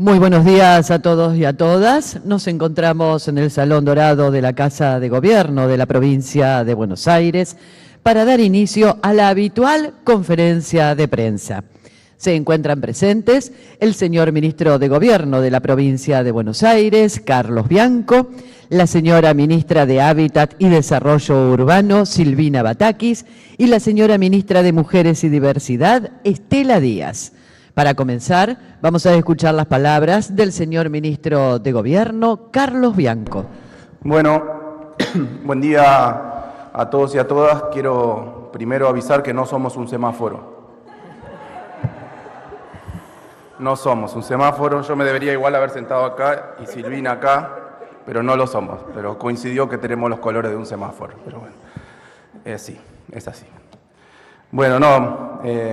Muy buenos días a todos y a todas. Nos encontramos en el Salón Dorado de la Casa de Gobierno de la provincia de Buenos Aires para dar inicio a la habitual conferencia de prensa. Se encuentran presentes el señor Ministro de Gobierno de la provincia de Buenos Aires, Carlos Bianco, la señora Ministra de Hábitat y Desarrollo Urbano, Silvina Batakis, y la señora Ministra de Mujeres y Diversidad, Estela Díaz. Para comenzar, vamos a escuchar las palabras del señor Ministro de Gobierno, Carlos Bianco. Bueno, buen día a todos y a todas. Quiero primero avisar que no somos un semáforo. No somos un semáforo. Yo me debería igual haber sentado acá y Silvina acá, pero no lo somos. Pero coincidió que tenemos los colores de un semáforo. Pero bueno, sí, es así. Bueno,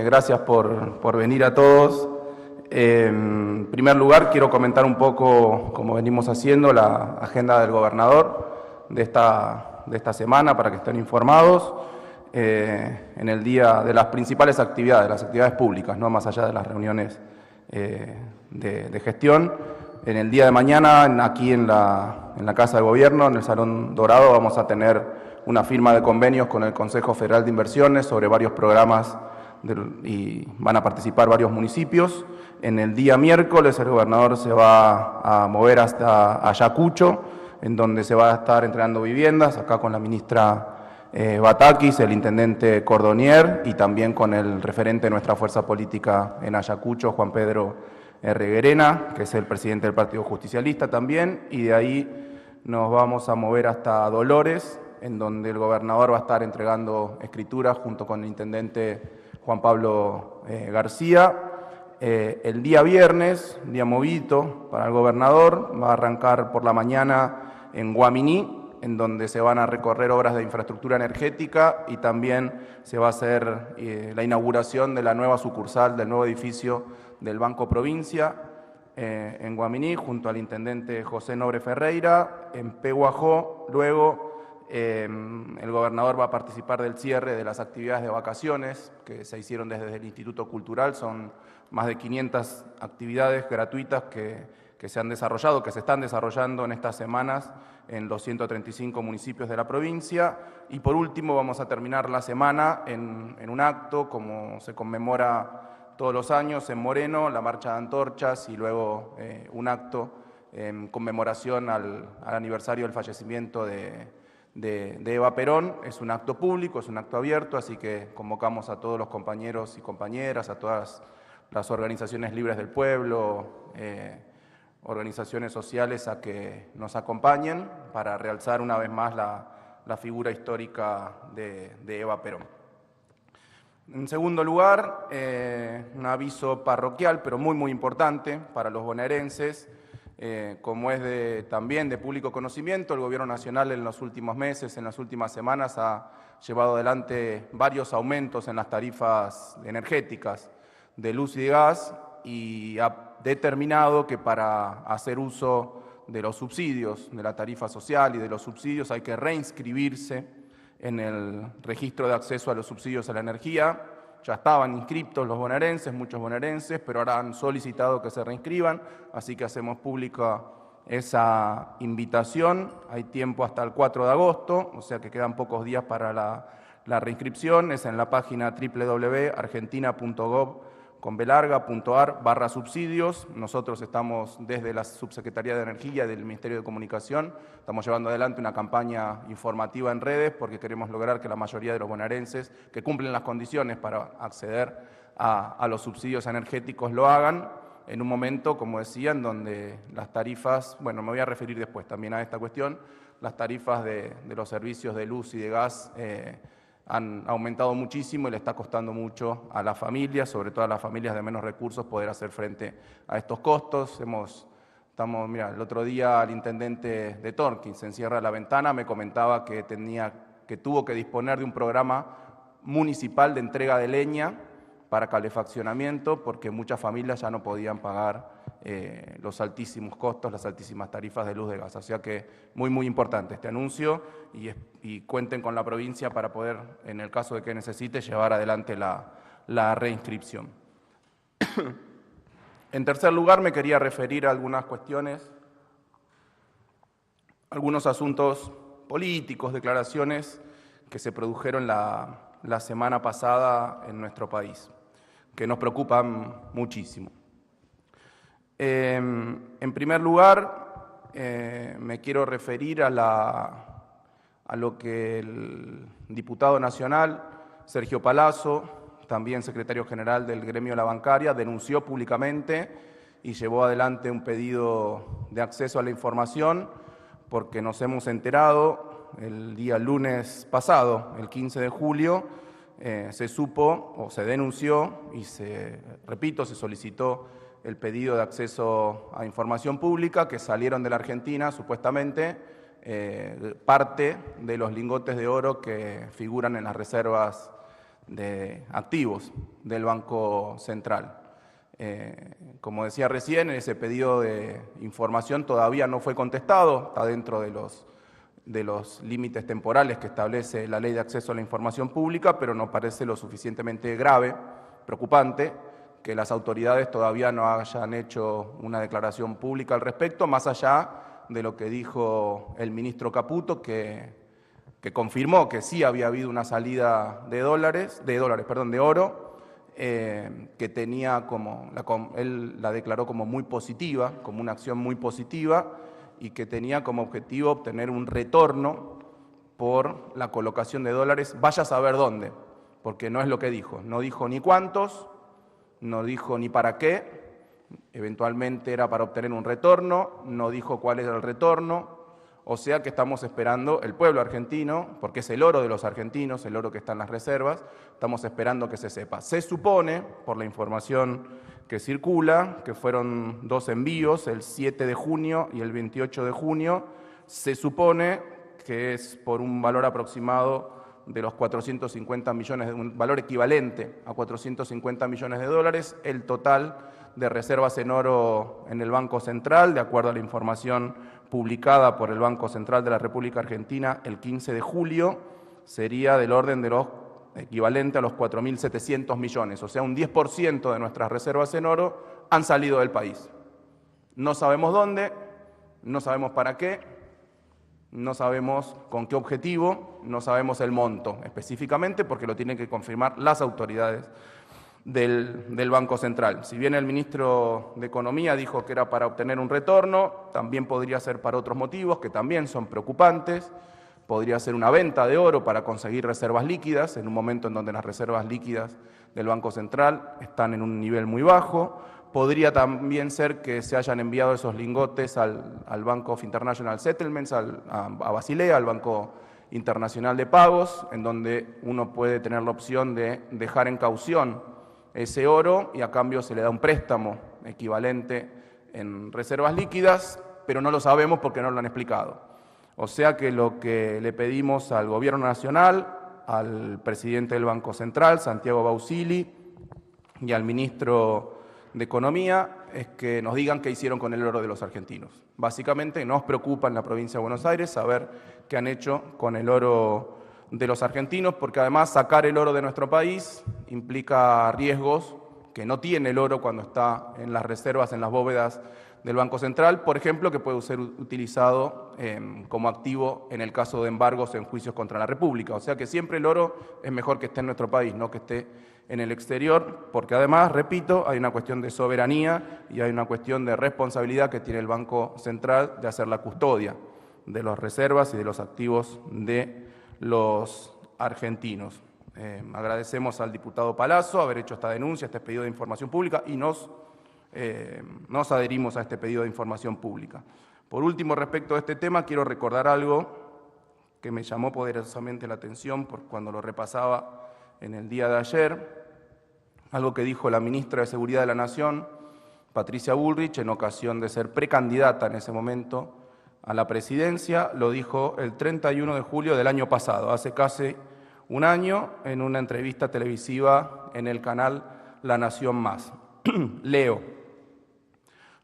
gracias por venir a todos. En primer lugar, quiero comentar un poco, como venimos haciendo, la agenda del gobernador de esta semana para que estén informados en el día de las principales actividades, las actividades públicas, no más allá de las reuniones de gestión. En el día de mañana, aquí en la Casa de Gobierno, en el Salón Dorado, vamos a tener una firma de convenios con el Consejo Federal de Inversiones sobre varios programas y van a participar varios municipios. En el día miércoles el gobernador se va a mover hasta Ayacucho, en donde se va a estar entregando viviendas, acá con la ministra Batakis, el intendente Cordonier y también con el referente de nuestra fuerza política en Ayacucho, Juan Pedro Reguerena, que es el presidente del Partido Justicialista también, y de ahí nos vamos a mover hasta Dolores, en donde el gobernador va a estar entregando escrituras junto con el intendente Juan Pablo García. El día viernes, día movidito para el gobernador, va a arrancar por la mañana en Guaminí, en donde se van a recorrer obras de infraestructura energética y también se va a hacer la inauguración de la nueva sucursal del nuevo edificio del Banco Provincia en Guaminí, junto al intendente José Nobre Ferreira. En Pehuajó, luego el gobernador va a participar del cierre de las actividades de vacaciones que se hicieron desde el Instituto Cultural. Son más de 500 actividades gratuitas que se han desarrollado, que se están desarrollando en estas semanas en los 135 municipios de la provincia. Y por último vamos a terminar la semana en un acto, como se conmemora todos los años en Moreno, la marcha de antorchas y luego un acto en conmemoración al aniversario del fallecimiento de Eva Perón. Es un acto público, es un acto abierto, así que convocamos a todos los compañeros y compañeras, a todas las organizaciones libres del pueblo, organizaciones sociales a que nos acompañen para realzar una vez más la figura histórica de Eva Perón. En segundo lugar, un aviso parroquial, pero muy importante para los bonaerenses. Como es también de público conocimiento, el Gobierno Nacional en los últimos meses, en las últimas semanas, ha llevado adelante varios aumentos en las tarifas energéticas de luz y de gas y ha determinado que para hacer uso de los subsidios, de la tarifa social y de los subsidios, hay que reinscribirse en el registro de acceso a los subsidios a la energía. Ya estaban inscriptos los bonaerenses, muchos bonaerenses, pero ahora han solicitado que se reinscriban, así que hacemos pública esa invitación. Hay tiempo hasta el 4 de agosto, o sea que quedan pocos días para la reinscripción. Es en la página www.argentina.gov.ar/subsidios. Nosotros estamos desde la Subsecretaría de Energía y del Ministerio de Comunicación, estamos llevando adelante una campaña informativa en redes porque queremos lograr que la mayoría de los bonaerenses que cumplen las condiciones para acceder a los subsidios energéticos lo hagan en un momento, como decía, en donde las tarifas, bueno, me voy a referir después también a esta cuestión, las tarifas de los servicios de luz y de gas han aumentado muchísimo y le está costando mucho a las familias, sobre todo a las familias de menos recursos, poder hacer frente a estos costos. Mira, el otro día el intendente de Torquín se encierra la ventana, me comentaba que tuvo que disponer de un programa municipal de entrega de leña para calefaccionamiento porque muchas familias ya no podían pagar los altísimos costos, las altísimas tarifas de luz de gas. O sea que muy importante este anuncio y cuenten con la provincia para poder, en el caso de que necesite, llevar adelante la reinscripción. En tercer lugar, me quería referir a algunas cuestiones, algunos asuntos políticos, declaraciones que se produjeron la semana pasada en nuestro país, que nos preocupan muchísimo. En primer lugar, me quiero referir a lo que el diputado nacional, Sergio Palazzo, también secretario general del gremio de la bancaria, denunció públicamente y llevó adelante un pedido de acceso a la información porque nos hemos enterado el día lunes pasado, el 15 de julio, se supo o se denunció y se solicitó el pedido de acceso a información pública que salieron de la Argentina, supuestamente, parte de los lingotes de oro que figuran en las reservas de activos del Banco Central. Como decía recién, ese pedido de información todavía no fue contestado, está dentro de los límites temporales que establece la Ley de Acceso a la Información Pública, pero nos parece lo suficientemente grave, preocupante, que las autoridades todavía no hayan hecho una declaración pública al respecto, más allá de lo que dijo el ministro Caputo, que confirmó que sí había habido una salida de oro, que tenía él la declaró como muy positiva, como una acción muy positiva, y que tenía como objetivo obtener un retorno por la colocación de dólares, vaya a saber dónde, porque no es lo que dijo, no dijo ni cuántos, no dijo ni para qué, eventualmente era para obtener un retorno, no dijo cuál era el retorno. O sea que estamos esperando el pueblo argentino, porque es el oro de los argentinos, el oro que está en las reservas, estamos esperando que se sepa. Se supone, por la información que circula, que fueron 2 envíos, el 7 de junio y el 28 de junio, se supone que es por un valor aproximado de los 450 millones, un valor equivalente a 450 millones de dólares, el total de reservas en oro en el Banco Central, de acuerdo a la información publicada por el Banco Central de la República Argentina el 15 de julio, sería del orden de los equivalente a los 4.700 millones, o sea, un 10% de nuestras reservas en oro han salido del país. No sabemos dónde, no sabemos para qué, no sabemos con qué objetivo, no sabemos el monto específicamente porque lo tienen que confirmar las autoridades del Banco Central. Si bien el ministro de Economía dijo que era para obtener un retorno, también podría ser para otros motivos que también son preocupantes. Podría ser una venta de oro para conseguir reservas líquidas, en un momento en donde las reservas líquidas del Banco Central están en un nivel muy bajo. Podría también ser que se hayan enviado esos lingotes al Bank of International Settlements, a Basilea, al Banco Internacional de Pagos, en donde uno puede tener la opción de dejar en caución ese oro y a cambio se le da un préstamo equivalente en reservas líquidas, pero no lo sabemos porque no lo han explicado. O sea que lo que le pedimos al Gobierno Nacional, al presidente del Banco Central, Santiago Bausili, y al ministro de Economía, es que nos digan qué hicieron con el oro de los argentinos. Básicamente nos preocupa en la provincia de Buenos Aires saber qué han hecho con el oro de los argentinos, porque además sacar el oro de nuestro país implica riesgos que no tiene el oro cuando está en las reservas, en las bóvedas del Banco Central, por ejemplo, que puede ser utilizado como activo en el caso de embargos en juicios contra la República. O sea que siempre el oro es mejor que esté en nuestro país, no que esté en el exterior, porque además, repito, hay una cuestión de soberanía y hay una cuestión de responsabilidad que tiene el Banco Central de hacer la custodia de las reservas y de los activos de los argentinos. Agradecemos al diputado Palazzo haber hecho esta denuncia, este pedido de información pública y nos adherimos a este pedido de información pública. Por último, respecto a este tema, quiero recordar algo que me llamó poderosamente la atención cuando lo repasaba en el día de ayer, algo que dijo la ministra de Seguridad de la Nación, Patricia Bullrich, en ocasión de ser precandidata en ese momento a la presidencia, lo dijo el 31 de julio del año pasado, hace casi un año, en una entrevista televisiva en el canal La Nación Más. Leo: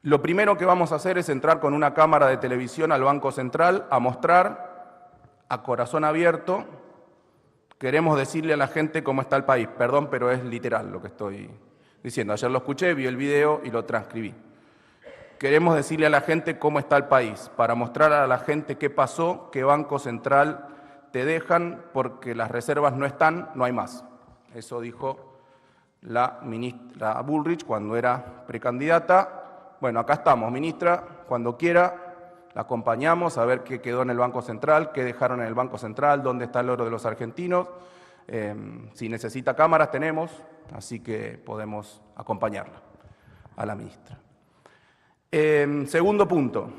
lo primero que vamos a hacer es entrar con una cámara de televisión al Banco Central a mostrar a corazón abierto, queremos decirle a la gente cómo está el país. Perdón, pero es literal lo que estoy diciendo, ayer lo escuché, vi el video y lo transcribí. Queremos decirle a la gente cómo está el país, para mostrar a la gente qué pasó, qué Banco Central te dejan porque las reservas no están, no hay más. Eso dijo la ministra Bullrich cuando era precandidata. Bueno, acá estamos, ministra, cuando quiera, la acompañamos a ver qué quedó en el Banco Central, qué dejaron en el Banco Central, dónde está el oro de los argentinos. Si necesita cámaras, tenemos, así que podemos acompañarla a la ministra. Segundo punto,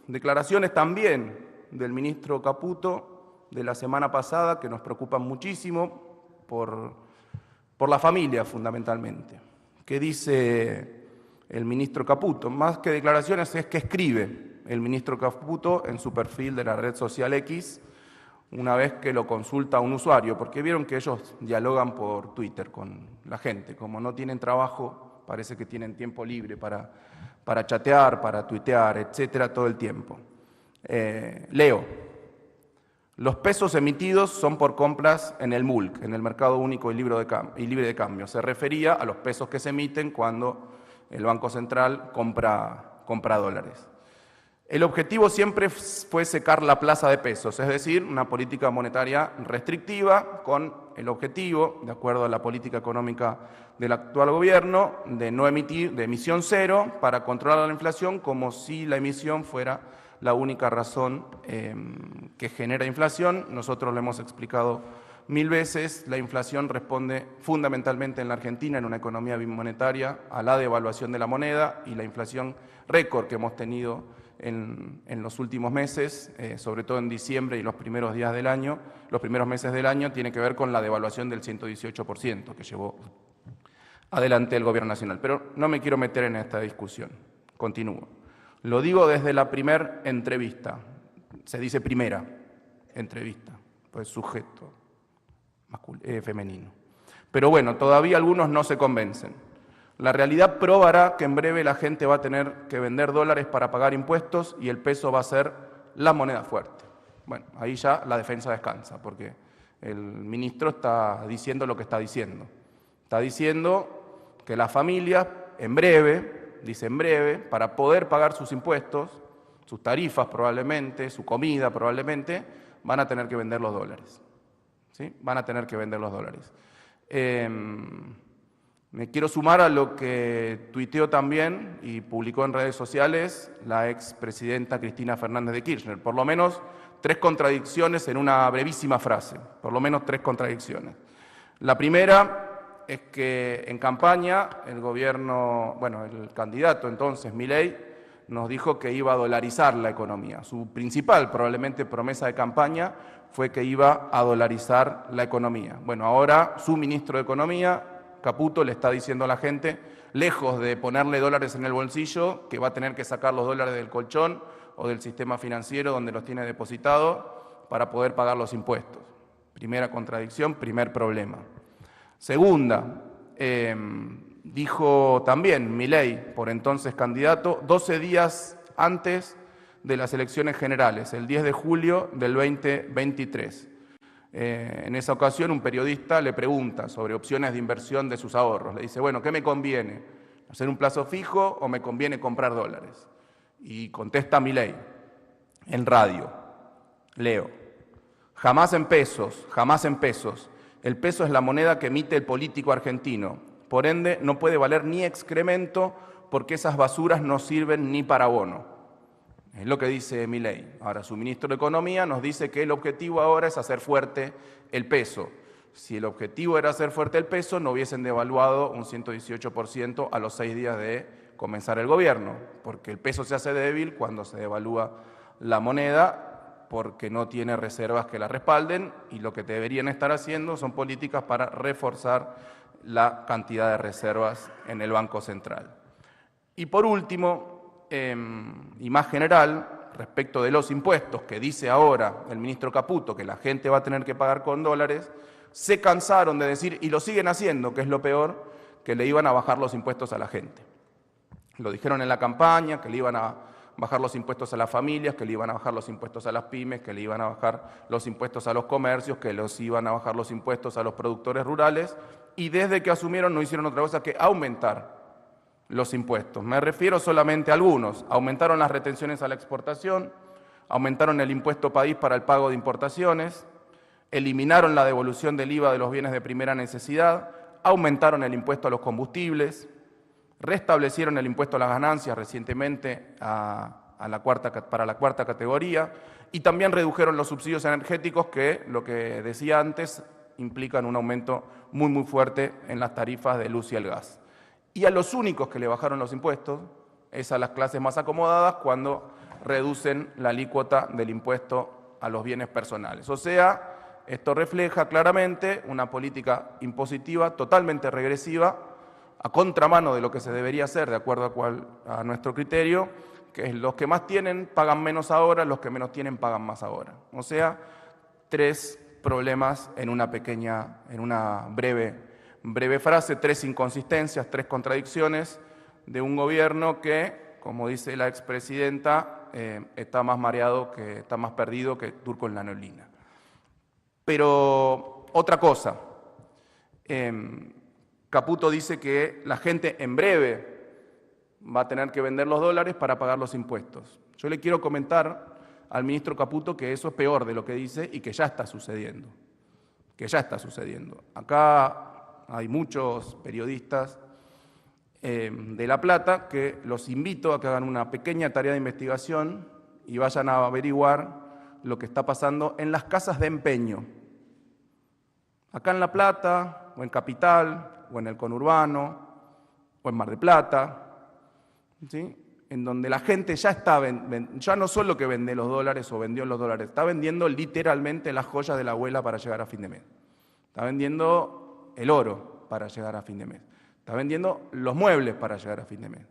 declaraciones también del ministro Caputo de la semana pasada que nos preocupan muchísimo por la familia fundamentalmente. ¿Qué dice el ministro Caputo? Más que declaraciones es que escribe el ministro Caputo en su perfil de la red social X una vez que lo consulta a un usuario, porque vieron que ellos dialogan por Twitter con la gente, como no tienen trabajo, parece que tienen tiempo libre para chatear, para tuitear, etcétera, todo el tiempo. Leo, los pesos emitidos son por compras en el MULC, en el Mercado Único y Libre de Cambio. Se refería a los pesos que se emiten cuando el Banco Central compra dólares. El objetivo siempre fue secar la plaza de pesos, es decir, una política monetaria restrictiva con el objetivo, de acuerdo a la política económica del actual gobierno, de no emitir, de emisión cero para controlar la inflación, como si la emisión fuera la única razón que genera inflación. Nosotros lo hemos explicado 1000 veces, la inflación responde fundamentalmente en la Argentina, en una economía bimonetaria, a la devaluación de la moneda, y la inflación récord que hemos tenido en los últimos meses, sobre todo en diciembre y los primeros días del año, los primeros meses del año, tiene que ver con la devaluación del 118% que llevó adelante el Gobierno Nacional. Pero no me quiero meter en esta discusión. Continúo. Lo digo desde la primera entrevista. Se dice primera entrevista, pues sujeto femenino. Pero bueno, todavía algunos no se convencen. La realidad probará que en breve la gente va a tener que vender dólares para pagar impuestos y el peso va a ser la moneda fuerte. Bueno, ahí ya la defensa descansa, porque el ministro está diciendo lo que está diciendo. Está diciendo que las familias en breve, dice en breve, para poder pagar sus impuestos, sus tarifas probablemente, su comida probablemente, van a tener que vender los dólares. ¿Sí? Van a tener que vender los dólares. Me quiero sumar a lo que tuiteó también y publicó en redes sociales la expresidenta Cristina Fernández de Kirchner. Por lo menos 3 contradicciones en una brevísima frase, por lo menos 3 contradicciones. La primera es que en campaña el gobierno, bueno, el candidato entonces, Milei, nos dijo que iba a dolarizar la economía. Su principal, probablemente, promesa de campaña fue que iba a dolarizar la economía. Bueno, ahora su ministro de Economía, Caputo, le está diciendo a la gente, lejos de ponerle dólares en el bolsillo, que va a tener que sacar los dólares del colchón o del sistema financiero donde los tiene depositados para poder pagar los impuestos. Primera contradicción, primer problema. Segunda, dijo también Milei, por entonces candidato, 12 días antes de las elecciones generales, el 10 de julio del 2023. En esa ocasión un periodista le pregunta sobre opciones de inversión de sus ahorros. Le dice, bueno, ¿qué me conviene? ¿Hacer un plazo fijo o me conviene comprar dólares? Y contesta Milei en radio, leo, jamás en pesos, jamás en pesos. El peso es la moneda que emite el político argentino. Por ende, no puede valer ni excremento porque esas basuras no sirven ni para abono. Es lo que dice Milei. Ahora, su ministro de Economía nos dice que el objetivo ahora es hacer fuerte el peso. Si el objetivo era hacer fuerte el peso, no hubiesen devaluado un 118% a los 6 días de comenzar el gobierno, porque el peso se hace débil cuando se devalúa la moneda, porque no tiene reservas que la respalden, y lo que deberían estar haciendo son políticas para reforzar la cantidad de reservas en el Banco Central. Y por último, y más general, respecto de los impuestos, que dice ahora el ministro Caputo que la gente va a tener que pagar con dólares, se cansaron de decir, y lo siguen haciendo, que es lo peor, que le iban a bajar los impuestos a la gente. Lo dijeron en la campaña, que le iban a bajar los impuestos a las familias, que le iban a bajar los impuestos a las pymes, que le iban a bajar los impuestos a los comercios, que los iban a bajar los impuestos a los productores rurales, y desde que asumieron no hicieron otra cosa que aumentar los impuestos. Me refiero solamente a algunos. Aumentaron las retenciones a la exportación, aumentaron el impuesto país para el pago de importaciones, eliminaron la devolución del IVA de los bienes de primera necesidad, aumentaron el impuesto a los combustibles, restablecieron el impuesto a las ganancias recientemente para la cuarta categoría, y también redujeron los subsidios energéticos que, lo que decía antes, implican un aumento muy fuerte en las tarifas de luz y el gas. Y a los únicos que le bajaron los impuestos es a las clases más acomodadas cuando reducen la alícuota del impuesto a los bienes personales. O sea, esto refleja claramente una política impositiva totalmente regresiva, a contramano de lo que se debería hacer, de acuerdo a nuestro criterio, que es los que más tienen pagan menos ahora, los que menos tienen pagan más ahora. O sea, tres problemas en una breve frase, tres inconsistencias, tres contradicciones de un gobierno que, como dice la expresidenta, está más mareado, está más perdido que turco en la neblina. Pero otra cosa, Caputo dice que la gente en breve va a tener que vender los dólares para pagar los impuestos. Yo le quiero comentar al ministro Caputo que eso es peor de lo que dice y que ya está sucediendo. Acá hay muchos periodistas de La Plata que los invito a que hagan una pequeña tarea de investigación y vayan a averiguar lo que está pasando en las casas de empeño. Acá en La Plata, o en Capital, o en el conurbano, o en Mar del Plata, ¿sí? En donde la gente ya no solo que vende los dólares o vendió los dólares, está vendiendo literalmente las joyas de la abuela para llegar a fin de mes. Está vendiendo el oro para llegar a fin de mes. Está vendiendo los muebles para llegar a fin de mes.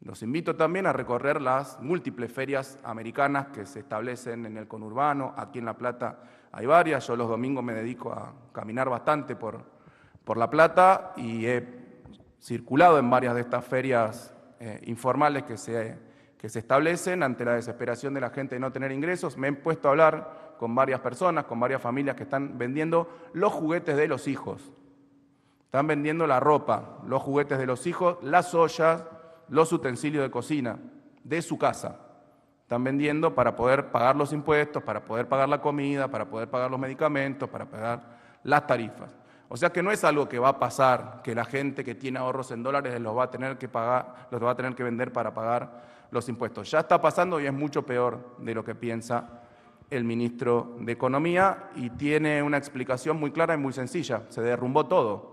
Los invito también a recorrer las múltiples ferias americanas que se establecen en el conurbano. Aquí en La Plata hay varias. Yo los domingos me dedico a caminar bastante por La Plata y he circulado en varias de estas ferias informales que se establecen ante la desesperación de la gente de no tener ingresos. Me he puesto a hablar con varias personas, con varias familias que están vendiendo los juguetes de los hijos. Están vendiendo la ropa, los juguetes de los hijos, las ollas, los utensilios de cocina de su casa. Están vendiendo para poder pagar los impuestos, para poder pagar la comida, para poder pagar los medicamentos, para pagar las tarifas. O sea que no es algo que va a pasar, que la gente que tiene ahorros en dólares los va a tener que vender para pagar los impuestos. Ya está pasando y es mucho peor de lo que piensa el ministro de Economía y tiene una explicación muy clara y muy sencilla. Se derrumbó todo.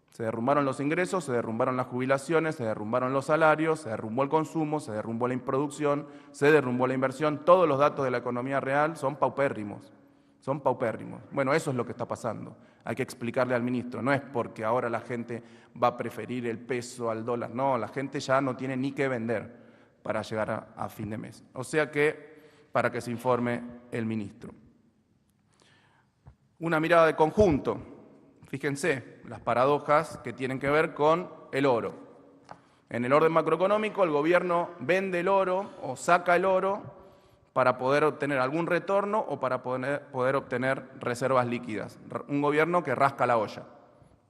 Se derrumbaron los ingresos, se derrumbaron las jubilaciones, se derrumbaron los salarios, se derrumbó el consumo, se derrumbó la producción, se derrumbó la inversión. Todos los datos de la economía real son paupérrimos. Son paupérrimos. Bueno, eso es lo que está pasando. Hay que explicarle al ministro. No es porque ahora la gente va a preferir el peso al dólar. No, la gente ya no tiene ni qué vender para llegar a fin de mes. O sea que, para que se informe el ministro. Una mirada de conjunto. Fíjense las paradojas que tienen que ver con el oro. En el orden macroeconómico, el gobierno vende el oro o saca el oro para poder obtener algún retorno o para poder obtener reservas líquidas. Un gobierno que rasca la olla,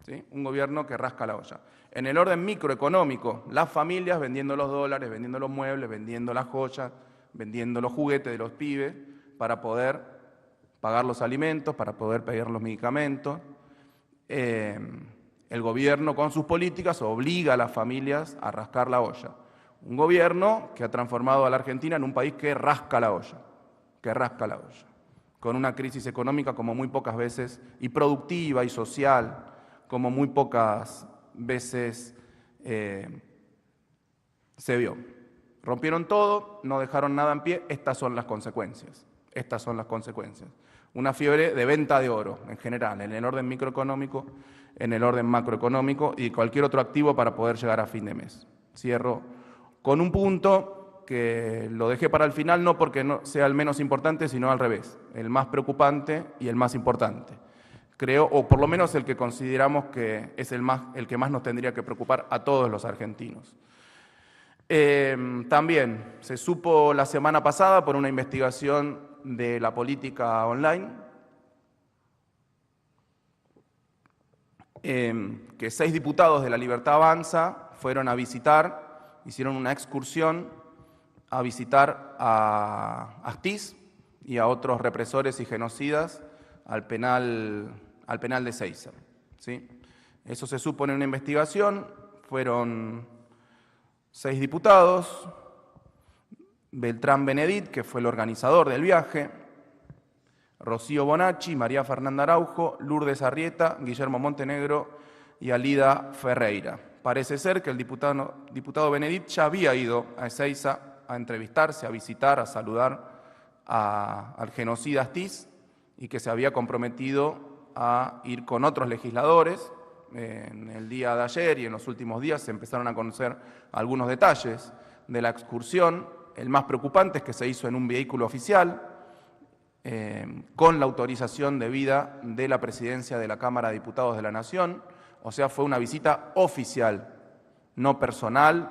¿sí? Un gobierno que rasca la olla. En el orden microeconómico, las familias vendiendo los dólares, vendiendo los muebles, vendiendo las joyas, vendiendo los juguetes de los pibes para poder pagar los alimentos, para poder pagar los medicamentos. El gobierno con sus políticas obliga a las familias a rascar la olla. Un gobierno que ha transformado a la Argentina en un país que rasca la olla, con una crisis económica como muy pocas veces, y productiva y social, como muy pocas veces se vio. Rompieron todo, no dejaron nada en pie, estas son las consecuencias. Una fiebre de venta de oro en general, en el orden microeconómico, en el orden macroeconómico y cualquier otro activo para poder llegar a fin de mes. Cierro con un punto que lo dejé para el final, no porque no sea el menos importante, sino al revés, el más preocupante y el más importante. Creo, o por lo menos el que consideramos que es el que más nos tendría que preocupar a todos los argentinos. También se supo la semana pasada por una investigación de la política online que 6 diputados de La Libertad Avanza fueron a visitar, hicieron una excursión a visitar a Astiz y a otros represores y genocidas al penal de Ezeiza, ¿sí? Eso se supo en una investigación, fueron 6 diputados, Beltrán Benedit, que fue el organizador del viaje, Rocío Bonacci, María Fernanda Araujo, Lourdes Arrieta, Guillermo Montenegro y Alida Ferreira. Parece ser que el diputado Benedit ya había ido a Ezeiza a entrevistarse, a visitar, a saludar al genocida Astiz y que se había comprometido a ir con otros legisladores. En el día de ayer y en los últimos días se empezaron a conocer algunos detalles de la excursión. El más preocupante es que se hizo en un vehículo oficial, con la autorización debida de la presidencia de la Cámara de Diputados de la Nación, o sea, fue una visita oficial, no personal,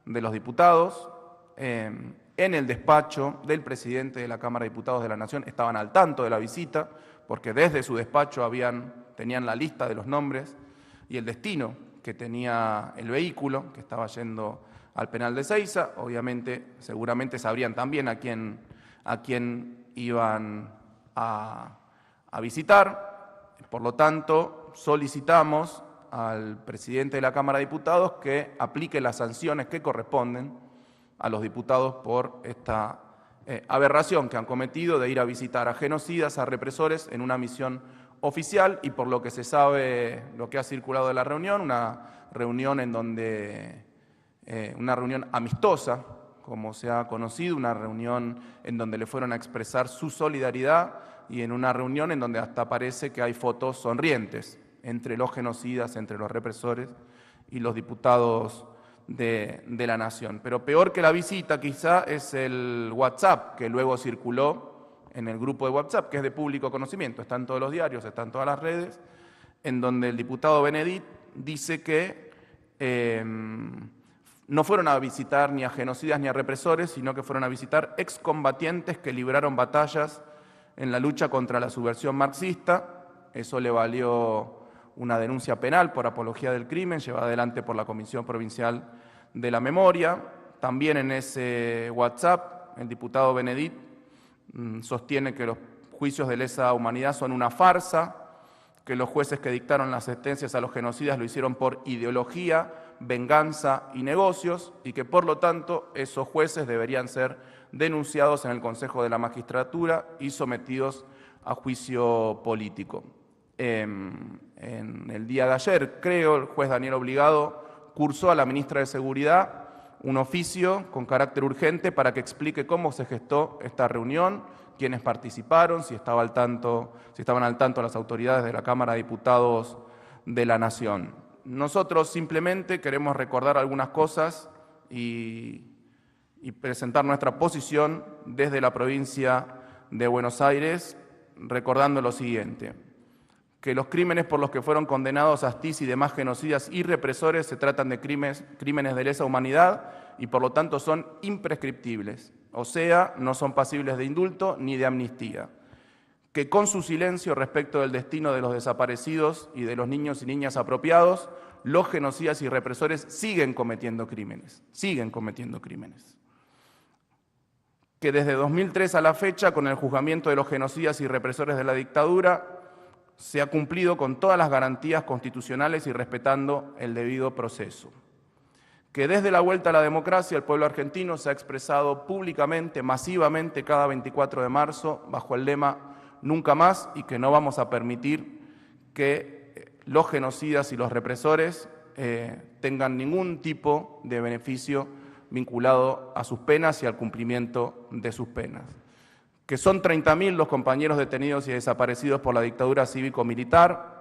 de los diputados. En el despacho del presidente de la Cámara de Diputados de la Nación estaban al tanto de la visita, porque desde su despacho tenían la lista de los nombres y el destino que tenía el vehículo que estaba yendo al penal de Ezeiza. Obviamente, seguramente sabrían también a quién iban a visitar. Por lo tanto, solicitamos al presidente de la Cámara de Diputados que aplique las sanciones que corresponden a los diputados por esta aberración que han cometido de ir a visitar a genocidas, a represores en una misión oficial y por lo que se sabe, lo que ha circulado de la reunión, una reunión amistosa, como se ha conocido, una reunión en donde le fueron a expresar su solidaridad y en una reunión en donde hasta parece que hay fotos sonrientes entre los genocidas, entre los represores y los diputados de la Nación. Pero peor que la visita quizá es el WhatsApp que luego circuló en el grupo de WhatsApp, que es de público conocimiento, está en todos los diarios, está en todas las redes, en donde el diputado Benedit dice que no fueron a visitar ni a genocidas ni a represores, sino que fueron a visitar excombatientes que libraron batallas en la lucha contra la subversión marxista. Eso le valió una denuncia penal por apología del crimen, llevada adelante por la Comisión Provincial de la Memoria. También en ese WhatsApp, el diputado Benedit sostiene que los juicios de lesa humanidad son una farsa, que los jueces que dictaron las sentencias a los genocidas lo hicieron por ideología, venganza y negocios, y que por lo tanto esos jueces deberían ser denunciados en el Consejo de la Magistratura y sometidos a juicio político. En el día de ayer, creo, el juez Daniel Obligado cursó a la ministra de Seguridad un oficio con carácter urgente para que explique cómo se gestó esta reunión, quiénes participaron, si estaban al tanto las autoridades de la Cámara de Diputados de la Nación. Nosotros simplemente queremos recordar algunas cosas y presentar nuestra posición desde la provincia de Buenos Aires, recordando lo siguiente: que los crímenes por los que fueron condenados Astiz y demás genocidas y represores se tratan de crímenes de lesa humanidad y por lo tanto son imprescriptibles, o sea, no son pasibles de indulto ni de amnistía. Que con su silencio respecto del destino de los desaparecidos y de los niños y niñas apropiados, los genocidas y represores siguen cometiendo crímenes. Que desde 2003 a la fecha, con el juzgamiento de los genocidas y represores de la dictadura, se ha cumplido con todas las garantías constitucionales y respetando el debido proceso. Que desde la vuelta a la democracia el pueblo argentino se ha expresado públicamente, masivamente, cada 24 de marzo bajo el lema "Nunca más", y que no vamos a permitir que los genocidas y los represores tengan ningún tipo de beneficio vinculado a sus penas y al cumplimiento de sus penas. Que son 30.000 los compañeros detenidos y desaparecidos por la dictadura cívico-militar,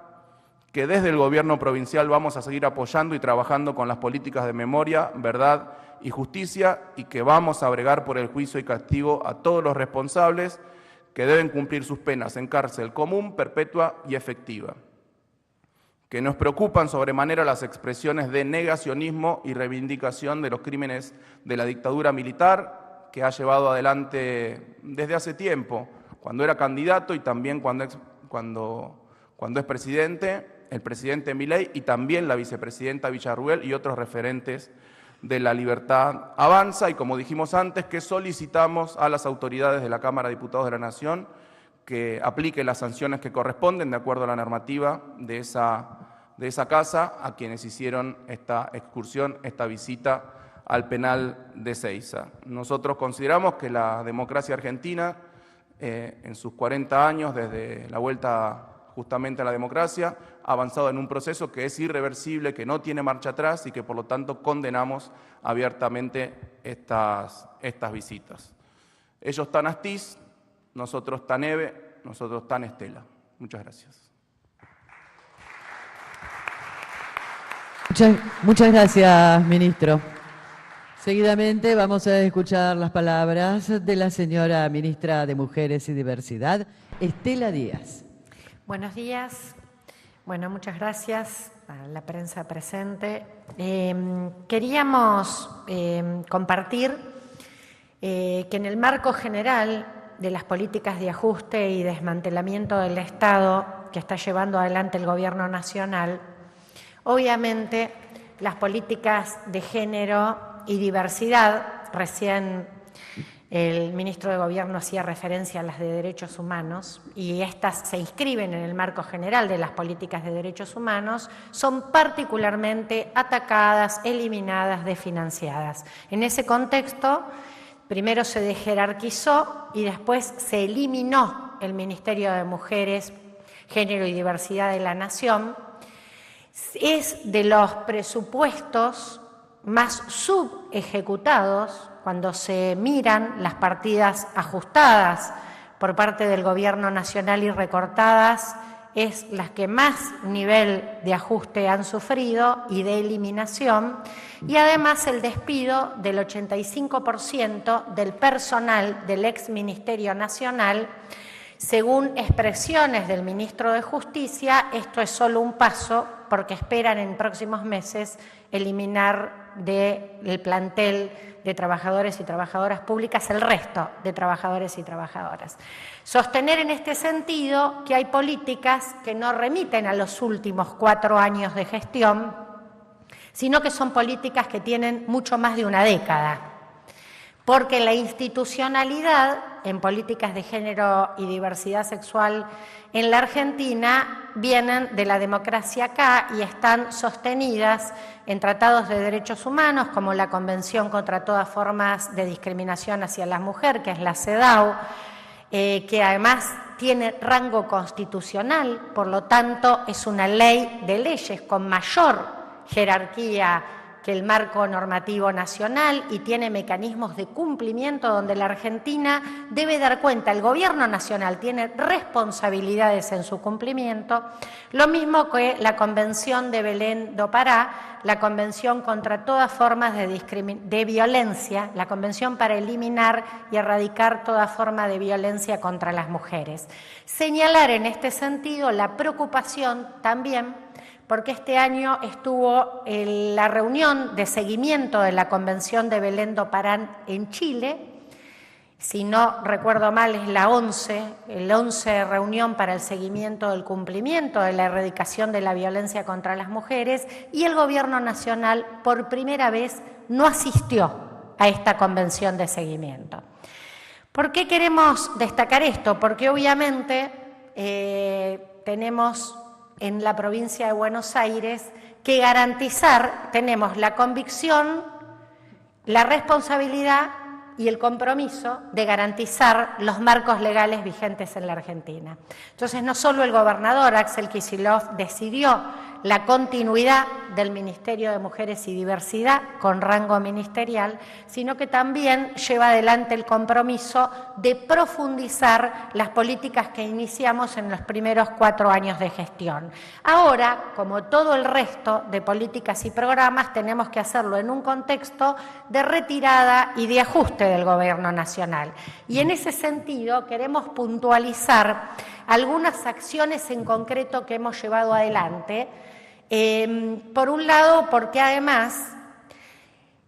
que desde el gobierno provincial vamos a seguir apoyando y trabajando con las políticas de memoria, verdad y justicia, y que vamos a bregar por el juicio y castigo a todos los responsables que deben cumplir sus penas en cárcel común, perpetua y efectiva. que nos preocupan sobremanera las expresiones de negacionismo y reivindicación de los crímenes de la dictadura militar que ha llevado adelante desde hace tiempo, cuando era candidato y también cuando es presidente, el presidente Milei y también la vicepresidenta Villarruel y otros referentes de la Libertad Avanza. Y como dijimos antes, que solicitamos a las autoridades de la Cámara de Diputados de la Nación que aplique las sanciones que corresponden de acuerdo a la normativa de esa casa a quienes hicieron esta excursión, esta visita al penal de Ezeiza. Nosotros consideramos que la democracia argentina, en sus 40 años desde la vuelta justamente a la democracia, ha avanzado en un proceso que es irreversible, que no tiene marcha atrás y que por lo tanto condenamos abiertamente estas visitas. Ellos están Astiz, nosotros están Eve, nosotros están Estela. Muchas gracias. Muchas gracias, ministro. Seguidamente vamos a escuchar las palabras de la señora ministra de Mujeres y Diversidad, Estela Díaz. Buenos días. Bueno, muchas gracias a la prensa presente. Queríamos compartir que en el marco general de las políticas de ajuste y desmantelamiento del Estado que está llevando adelante el Gobierno Nacional, obviamente las políticas de género y diversidad, recién el ministro de Gobierno hacía referencia a las de derechos humanos y estas se inscriben en el marco general de las políticas de derechos humanos, son particularmente atacadas, eliminadas, desfinanciadas. En ese contexto, primero se desjerarquizó y después se eliminó el Ministerio de Mujeres, Género y Diversidad de la Nación. Es de los presupuestos más subejecutados cuando se miran las partidas ajustadas por parte del Gobierno Nacional y recortadas, es las que más nivel de ajuste han sufrido y de eliminación, y además el despido del 85% del personal del ex Ministerio Nacional. Según expresiones del ministro de Justicia, esto es solo un paso porque esperan en próximos meses eliminar del plantel de trabajadores y trabajadoras públicas el resto de trabajadores y trabajadoras. Sostener en este sentido que hay políticas que no remiten a los últimos 4 años de gestión, sino que son políticas que tienen mucho más de una década, porque la institucionalidad en políticas de género y diversidad sexual en la Argentina vienen de la democracia acá y están sostenidas en tratados de derechos humanos como la Convención contra todas formas de discriminación hacia la mujer, que es la CEDAW, que además tiene rango constitucional, por lo tanto es una ley de leyes con mayor jerarquía que el marco normativo nacional y tiene mecanismos de cumplimiento donde la Argentina debe dar cuenta, el Gobierno Nacional tiene responsabilidades en su cumplimiento, lo mismo que la Convención de Belén do Pará, la Convención contra todas formas de violencia, la Convención para eliminar y erradicar toda forma de violencia contra las mujeres. Señalar en este sentido la preocupación también porque este año estuvo la reunión de seguimiento de la Convención de Belén do Pará en Chile, si no recuerdo mal es la 11 reunión para el seguimiento del cumplimiento de la erradicación de la violencia contra las mujeres, y el Gobierno Nacional por primera vez no asistió a esta convención de seguimiento. ¿Por qué queremos destacar esto? Porque obviamente tenemos en la provincia de Buenos Aires que garantizar, tenemos la convicción, la responsabilidad y el compromiso de garantizar los marcos legales vigentes en la Argentina. Entonces, no solo el gobernador Axel Kicillof decidió la continuidad del Ministerio de Mujeres y Diversidad con rango ministerial, sino que también lleva adelante el compromiso de profundizar las políticas que iniciamos en los primeros 4 años de gestión. Ahora, como todo el resto de políticas y programas, tenemos que hacerlo en un contexto de retirada y de ajuste del Gobierno Nacional. Y en ese sentido queremos puntualizar algunas acciones en concreto que hemos llevado adelante Por un lado, porque además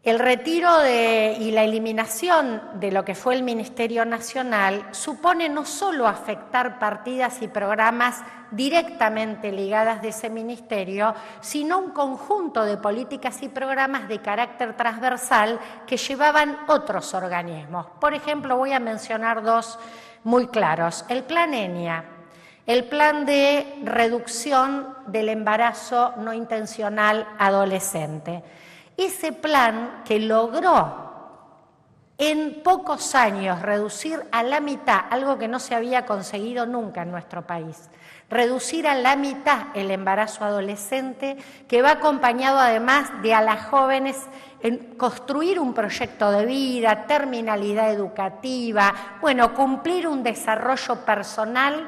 el retiro y la eliminación de lo que fue el Ministerio Nacional supone no solo afectar partidas y programas directamente ligadas de ese ministerio, sino un conjunto de políticas y programas de carácter transversal que llevaban otros organismos. Por ejemplo, voy a mencionar dos muy claros. El Plan ENIA, el Plan de Reducción del Embarazo No Intencional Adolescente. Ese plan que logró en pocos años reducir a la mitad, algo que no se había conseguido nunca en nuestro país, reducir a la mitad el embarazo adolescente, que va acompañado además de a las jóvenes en construir un proyecto de vida, terminalidad educativa, bueno, cumplir un desarrollo personal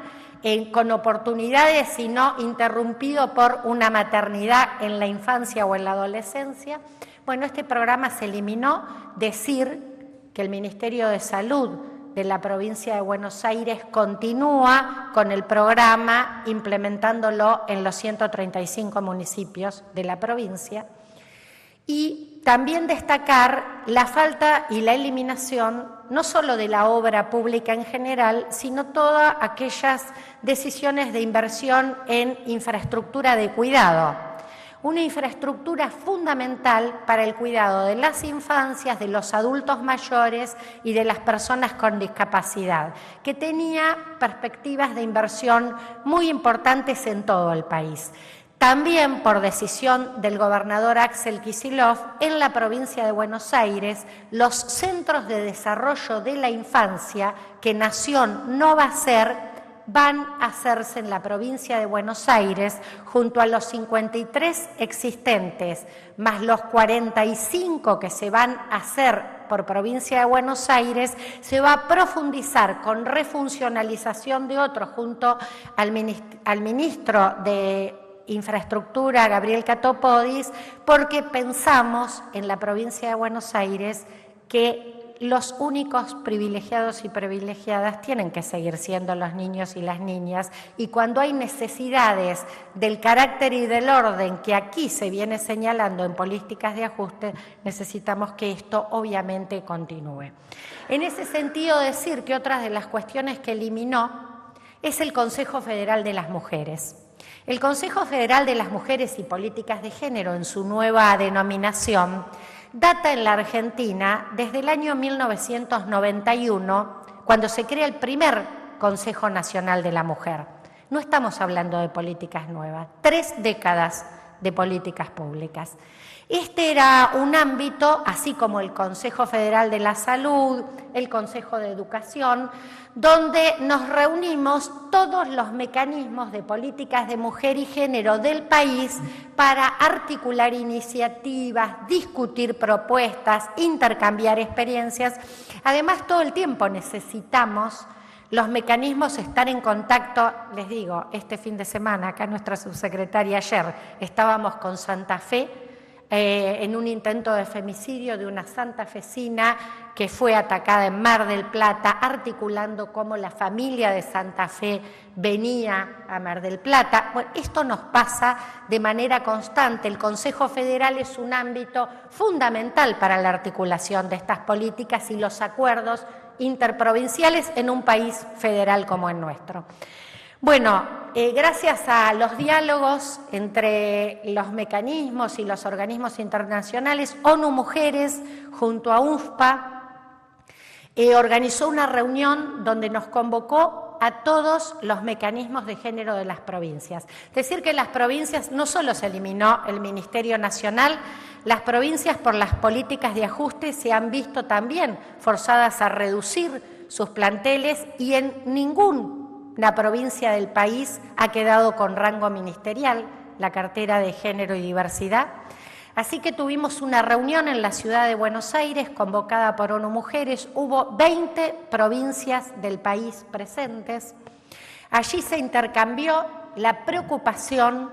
con oportunidades y no interrumpido por una maternidad en la infancia o en la adolescencia. Bueno, este programa se eliminó. Decir que el Ministerio de Salud de la provincia de Buenos Aires continúa con el programa, implementándolo en los 135 municipios de la provincia. Y también destacar la falta y la eliminación no solo de la obra pública en general, sino todas aquellas decisiones de inversión en infraestructura de cuidado. Una infraestructura fundamental para el cuidado de las infancias, de los adultos mayores y de las personas con discapacidad, que tenía perspectivas de inversión muy importantes en todo el país. También por decisión del gobernador Axel Kicillof, en la provincia de Buenos Aires, los centros de desarrollo de la infancia, que Nación no va a hacer, van a hacerse en la provincia de Buenos Aires, junto a los 53 existentes, más los 45 que se van a hacer por provincia de Buenos Aires. Se va a profundizar con refuncionalización de otros junto al ministro de Infraestructura, Gabriel Catopodis, porque pensamos en la provincia de Buenos Aires que los únicos privilegiados y privilegiadas tienen que seguir siendo los niños y las niñas, y cuando hay necesidades del carácter y del orden que aquí se viene señalando en políticas de ajuste, necesitamos que esto obviamente continúe. En ese sentido, decir que otra de las cuestiones que eliminó es el Consejo Federal de las Mujeres. El Consejo Federal de las Mujeres y Políticas de Género, en su nueva denominación, data en la Argentina desde el año 1991, cuando se crea el primer Consejo Nacional de la Mujer. No estamos hablando de políticas nuevas, 3 décadas de políticas públicas. Este era un ámbito, así como el Consejo Federal de la Salud, el Consejo de Educación, donde nos reunimos todos los mecanismos de políticas de mujer y género del país para articular iniciativas, discutir propuestas, intercambiar experiencias. Además, todo el tiempo necesitamos los mecanismos, estar en contacto. Les digo, este fin de semana, acá nuestra subsecretaria ayer, estábamos con Santa Fe, en un intento de femicidio de una santafesina que fue atacada en Mar del Plata, articulando cómo la familia de Santa Fe venía a Mar del Plata. Bueno, esto nos pasa de manera constante. El Consejo Federal es un ámbito fundamental para la articulación de estas políticas y los acuerdos interprovinciales en un país federal como el nuestro. Bueno, gracias a los diálogos entre los mecanismos y los organismos internacionales, ONU Mujeres, junto a UNFPA, organizó una reunión donde nos convocó a todos los mecanismos de género de las provincias. Es decir, que en las provincias no solo se eliminó el Ministerio Nacional, las provincias por las políticas de ajuste se han visto también forzadas a reducir sus planteles y en ninguna provincia del país ha quedado con rango ministerial la cartera de Género y Diversidad. Así que tuvimos una reunión en la ciudad de Buenos Aires convocada por ONU Mujeres. Hubo 20 provincias del país presentes. Allí se intercambió la preocupación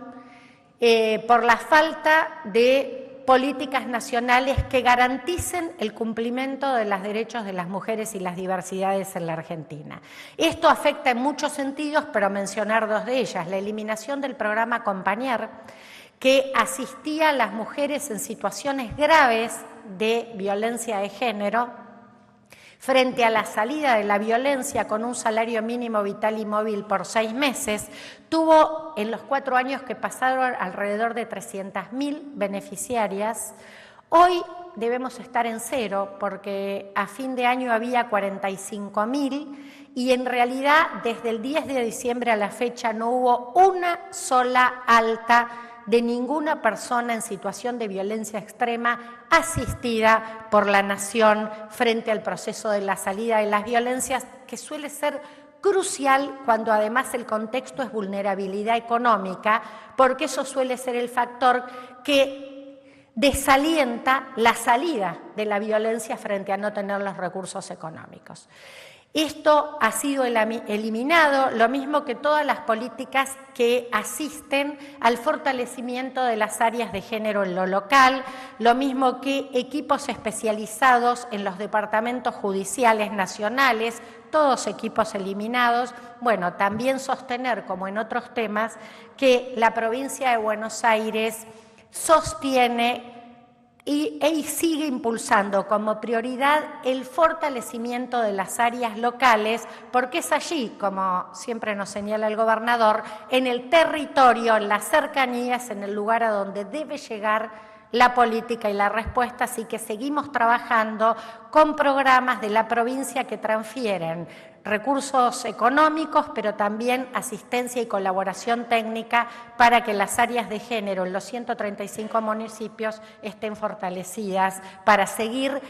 por la falta de políticas nacionales que garanticen el cumplimiento de los derechos de las mujeres y las diversidades en la Argentina. Esto afecta en muchos sentidos, pero mencionar dos de ellas: la eliminación del programa Acompañar, que asistía a las mujeres en situaciones graves de violencia de género frente a la salida de la violencia con un salario mínimo vital y móvil por 6 meses, tuvo en los 4 años que pasaron alrededor de 300.000 beneficiarias. Hoy debemos estar en 0 porque a fin de año había 45.000 y en realidad desde el 10 de diciembre a la fecha no hubo una sola alta de ninguna persona en situación de violencia extrema asistida por la Nación frente al proceso de la salida de las violencias, que suele ser crucial cuando además el contexto es vulnerabilidad económica, porque eso suele ser el factor que desalienta la salida de la violencia frente a no tener los recursos económicos. Esto ha sido eliminado, lo mismo que todas las políticas que asisten al fortalecimiento de las áreas de género en lo local, lo mismo que equipos especializados en los departamentos judiciales nacionales, todos equipos eliminados. Bueno, también sostener, como en otros temas, que la provincia de Buenos Aires sostiene y sigue impulsando como prioridad el fortalecimiento de las áreas locales, porque es allí, como siempre nos señala el gobernador, en el territorio, en las cercanías, en el lugar a donde debe llegar la política y la respuesta, así que seguimos trabajando con programas de la provincia que transfieren recursos económicos, pero también asistencia y colaboración técnica para que las áreas de género en los 135 municipios estén fortalecidas, para seguir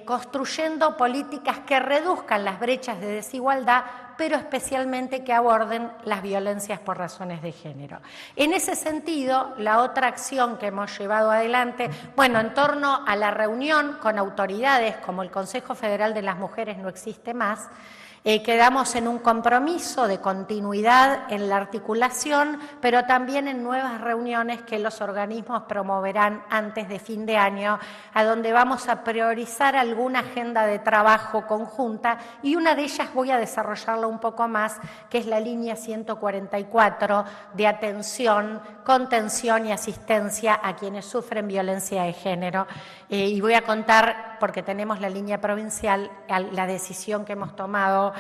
construyendo políticas que reduzcan las brechas de desigualdad, pero especialmente que aborden las violencias por razones de género. En ese sentido, la otra acción que hemos llevado adelante, bueno, en torno a la reunión con autoridades como el Consejo Federal de las Mujeres no existe más, quedamos en un compromiso de continuidad en la articulación, pero también en nuevas reuniones que los organismos promoverán antes de fin de año, a donde vamos a priorizar alguna agenda de trabajo conjunta, y una de ellas voy a desarrollarla un poco más, que es la línea 144 de atención, contención y asistencia a quienes sufren violencia de género. Y voy a contar, porque tenemos la línea provincial, la decisión que hemos tomado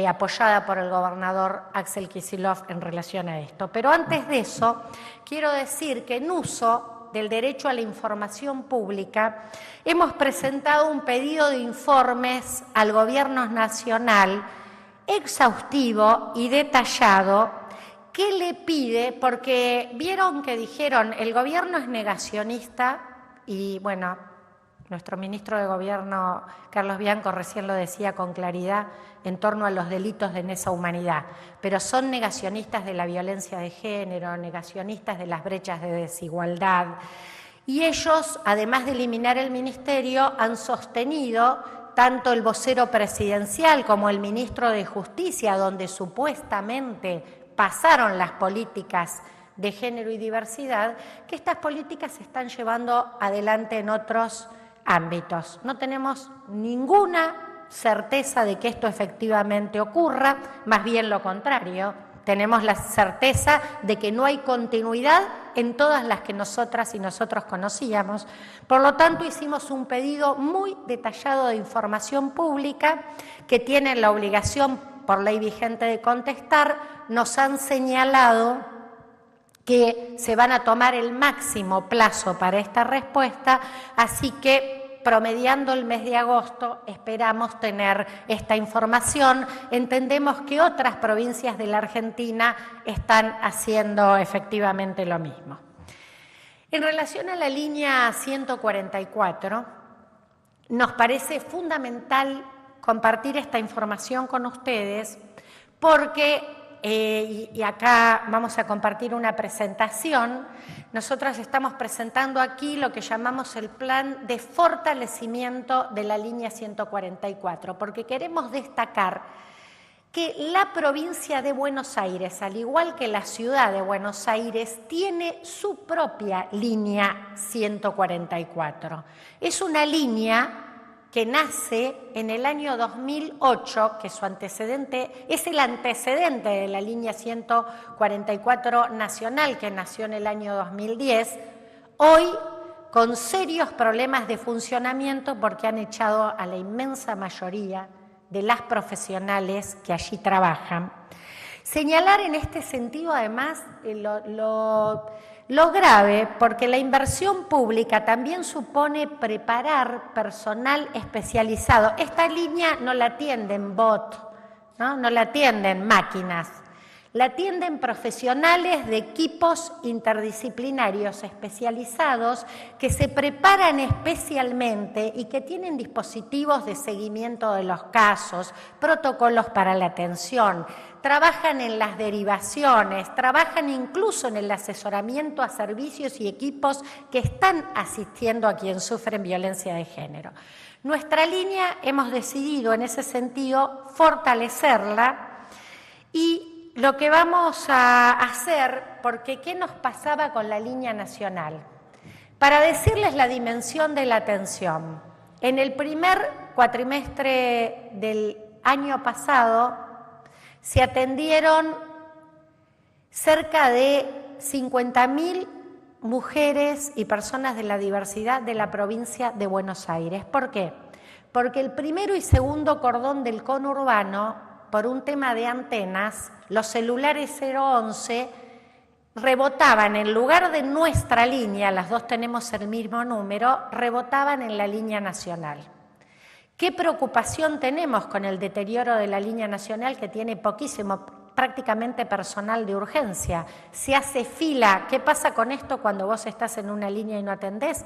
apoyada por el gobernador Axel Kicillof en relación a esto. Pero antes de eso, quiero decir que en uso del derecho a la información pública hemos presentado un pedido de informes al Gobierno Nacional exhaustivo y detallado que le pide, porque vieron que dijeron el gobierno es negacionista y bueno, nuestro ministro de Gobierno, Carlos Bianco, recién lo decía con claridad en torno a los delitos de lesa humanidad, pero son negacionistas de la violencia de género, negacionistas de las brechas de desigualdad. Y ellos, además de eliminar el ministerio, han sostenido, tanto el vocero presidencial como el ministro de Justicia, donde supuestamente pasaron las políticas de género y diversidad, que estas políticas se están llevando adelante en otros ámbitos. No tenemos ninguna certeza de que esto efectivamente ocurra, más bien lo contrario. Tenemos la certeza de que no hay continuidad en todas las que nosotras y nosotros conocíamos. Por lo tanto, hicimos un pedido muy detallado de información pública que tienen la obligación por ley vigente de contestar. Nos han señalado que se van a tomar el máximo plazo para esta respuesta, así que promediando el mes de agosto esperamos tener esta información. Entendemos que otras provincias de la Argentina están haciendo efectivamente lo mismo. En relación a la línea 144, nos parece fundamental compartir esta información con ustedes porque y acá vamos a compartir una presentación. Nosotras estamos presentando aquí lo que llamamos el plan de fortalecimiento de la línea 144, porque queremos destacar que la provincia de Buenos Aires, al igual que la ciudad de Buenos Aires, tiene su propia línea 144. Es una línea que nace en el año 2008, que su antecedente es el antecedente de la línea 144 nacional, que nació en el año 2010, hoy con serios problemas de funcionamiento porque han echado a la inmensa mayoría de las profesionales que allí trabajan. Señalar en este sentido, además, lo grave, porque la inversión pública también supone preparar personal especializado. Esta línea no la atienden no la atienden máquinas, la atienden profesionales de equipos interdisciplinarios especializados que se preparan especialmente y que tienen dispositivos de seguimiento de los casos, protocolos para la atención, trabajan en las derivaciones, trabajan incluso en el asesoramiento a servicios y equipos que están asistiendo a quien sufre violencia de género. Nuestra línea hemos decidido en ese sentido fortalecerla y lo que vamos a hacer, porque ¿qué nos pasaba con la línea nacional? Para decirles la dimensión de la atención, en el primer cuatrimestre del año pasado se atendieron cerca de 50.000 mujeres y personas de la diversidad de la provincia de Buenos Aires. ¿Por qué? Porque el primero y segundo cordón del conurbano, por un tema de antenas, los celulares 011 rebotaban, en lugar de nuestra línea, las dos tenemos el mismo número, rebotaban en la línea nacional. ¿Qué preocupación tenemos con el deterioro de la línea nacional, que tiene poquísimo, prácticamente personal de urgencia? Se hace fila. ¿Qué pasa con esto cuando vos estás en una línea y no atendés?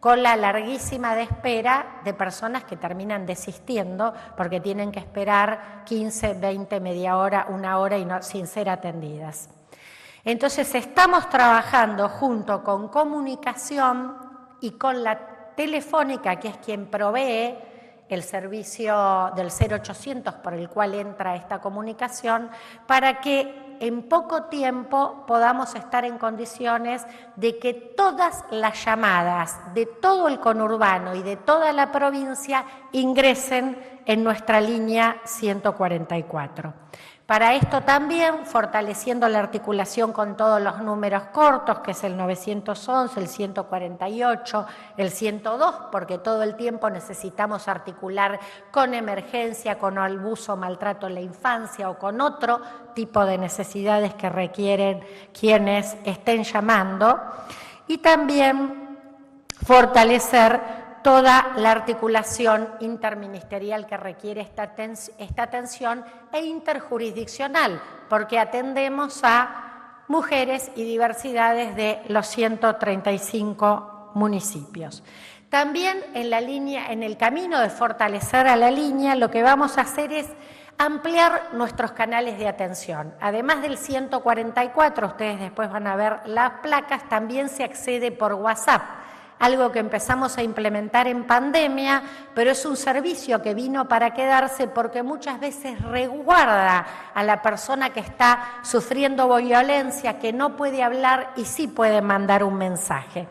Cola larguísima de espera de personas que terminan desistiendo porque tienen que esperar 15, 20, media hora, una hora y sin ser atendidas. Entonces estamos trabajando junto con comunicación y con la Telefónica, que es quien provee el servicio del 0800 por el cual entra esta comunicación, para que en poco tiempo podamos estar en condiciones de que todas las llamadas de todo el conurbano y de toda la provincia ingresen en nuestra línea 144. Para esto también, fortaleciendo la articulación con todos los números cortos, que es el 911, el 148, el 102, porque todo el tiempo necesitamos articular con emergencia, con abuso o maltrato en la infancia o con otro tipo de necesidades que requieren quienes estén llamando. Y también fortalecer toda la articulación interministerial que requiere esta atención e interjurisdiccional, porque atendemos a mujeres y diversidades de los 135 municipios. También en el camino de fortalecer a la línea, lo que vamos a hacer es ampliar nuestros canales de atención. Además del 144, ustedes después van a ver las placas, también se accede por WhatsApp, algo que empezamos a implementar en pandemia, pero es un servicio que vino para quedarse porque muchas veces resguarda a la persona que está sufriendo violencia, que no puede hablar y sí puede mandar un mensaje.